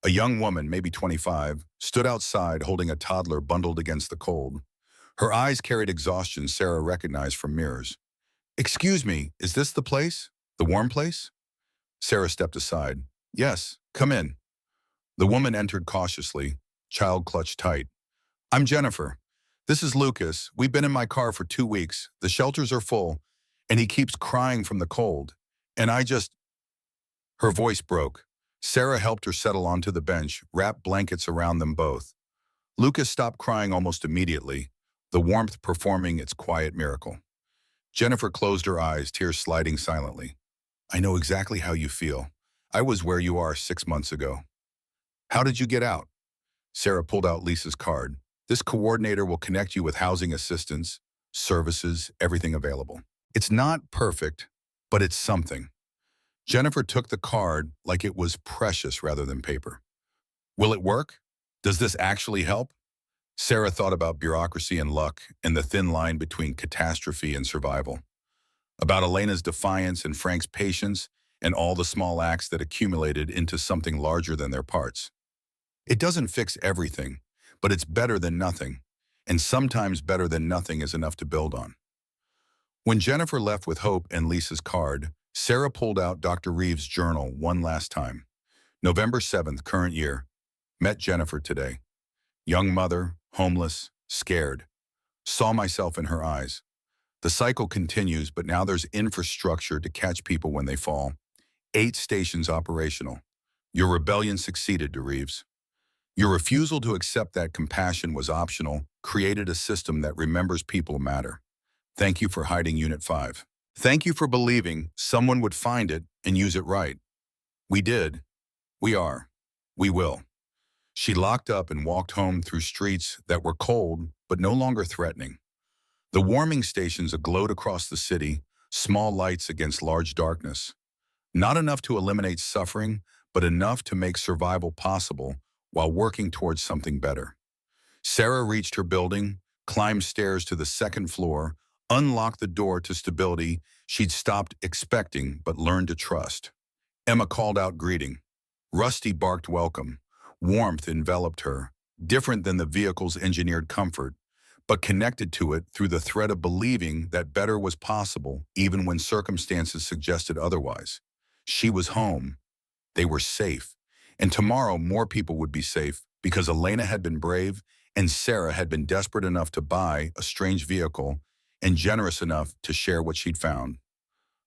A young woman, maybe 25, stood outside holding a toddler bundled against the cold. Her eyes carried exhaustion Sarah recognized from mirrors. "Excuse me, is this the place? The warm place?" Sarah stepped aside. "Yes, come in." The woman entered cautiously, child clutched tight. "I'm Jennifer. This is Lucas. We've been in my car for 2 weeks. The shelters are full, and he keeps crying from the cold. And I just—" Her voice broke. Sarah helped her settle onto the bench, wrapped blankets around them both. Lucas stopped crying almost immediately, the warmth performing its quiet miracle. Jennifer closed her eyes, tears sliding silently. "I know exactly how you feel. I was where you are 6 months ago." "How did you get out?" Sarah pulled out Lisa's card. "This coordinator will connect you with housing assistance, services, everything available. It's not perfect, but it's something." Jennifer took the card like it was precious rather than paper. "Will it work? Does this actually help?" Sarah thought about bureaucracy and luck and the thin line between catastrophe and survival. About Elena's defiance and Frank's patience and all the small acts that accumulated into something larger than their parts. It doesn't fix everything, but it's better than nothing, and sometimes better than nothing is enough to build on. When Jennifer left with Hope and Lisa's card, Sarah pulled out Dr. Reeves' journal one last time. November 7th, current year. Met Jennifer today. Young mother, homeless, scared. Saw myself in her eyes. The cycle continues, but now there's infrastructure to catch people when they fall. 8 stations operational. Your rebellion succeeded, De Reeves. Your refusal to accept that compassion was optional, created a system that remembers people matter. Thank you for hiding Unit 5. Thank you for believing someone would find it and use it right. We did. We are. We will. She locked up and walked home through streets that were cold but no longer threatening. The warming stations aglowed across the city, small lights against large darkness. Not enough to eliminate suffering, but enough to make survival possible while working towards something better. Sarah reached her building, climbed stairs to the second floor, unlocked the door to stability she'd stopped expecting but learned to trust. Emma called out greeting. Rusty barked welcome. Warmth enveloped her, different than the vehicle's engineered comfort, but connected to it through the thread of believing that better was possible even when circumstances suggested otherwise. She was home. They were safe. And tomorrow more people would be safe because Elena had been brave and Sarah had been desperate enough to buy a strange vehicle and generous enough to share what she'd found.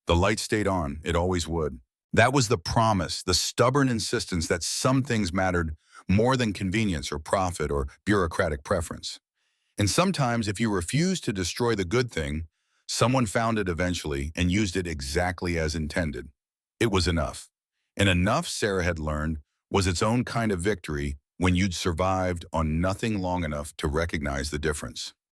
The light stayed on, it always would. That was the promise, the stubborn insistence that some things mattered more than convenience or profit or bureaucratic preference. And sometimes if you refused to destroy the good thing, someone found it eventually and used it exactly as intended. It was enough. And enough, Sarah had learned, was its own kind of victory when you'd survived on nothing long enough to recognize the difference.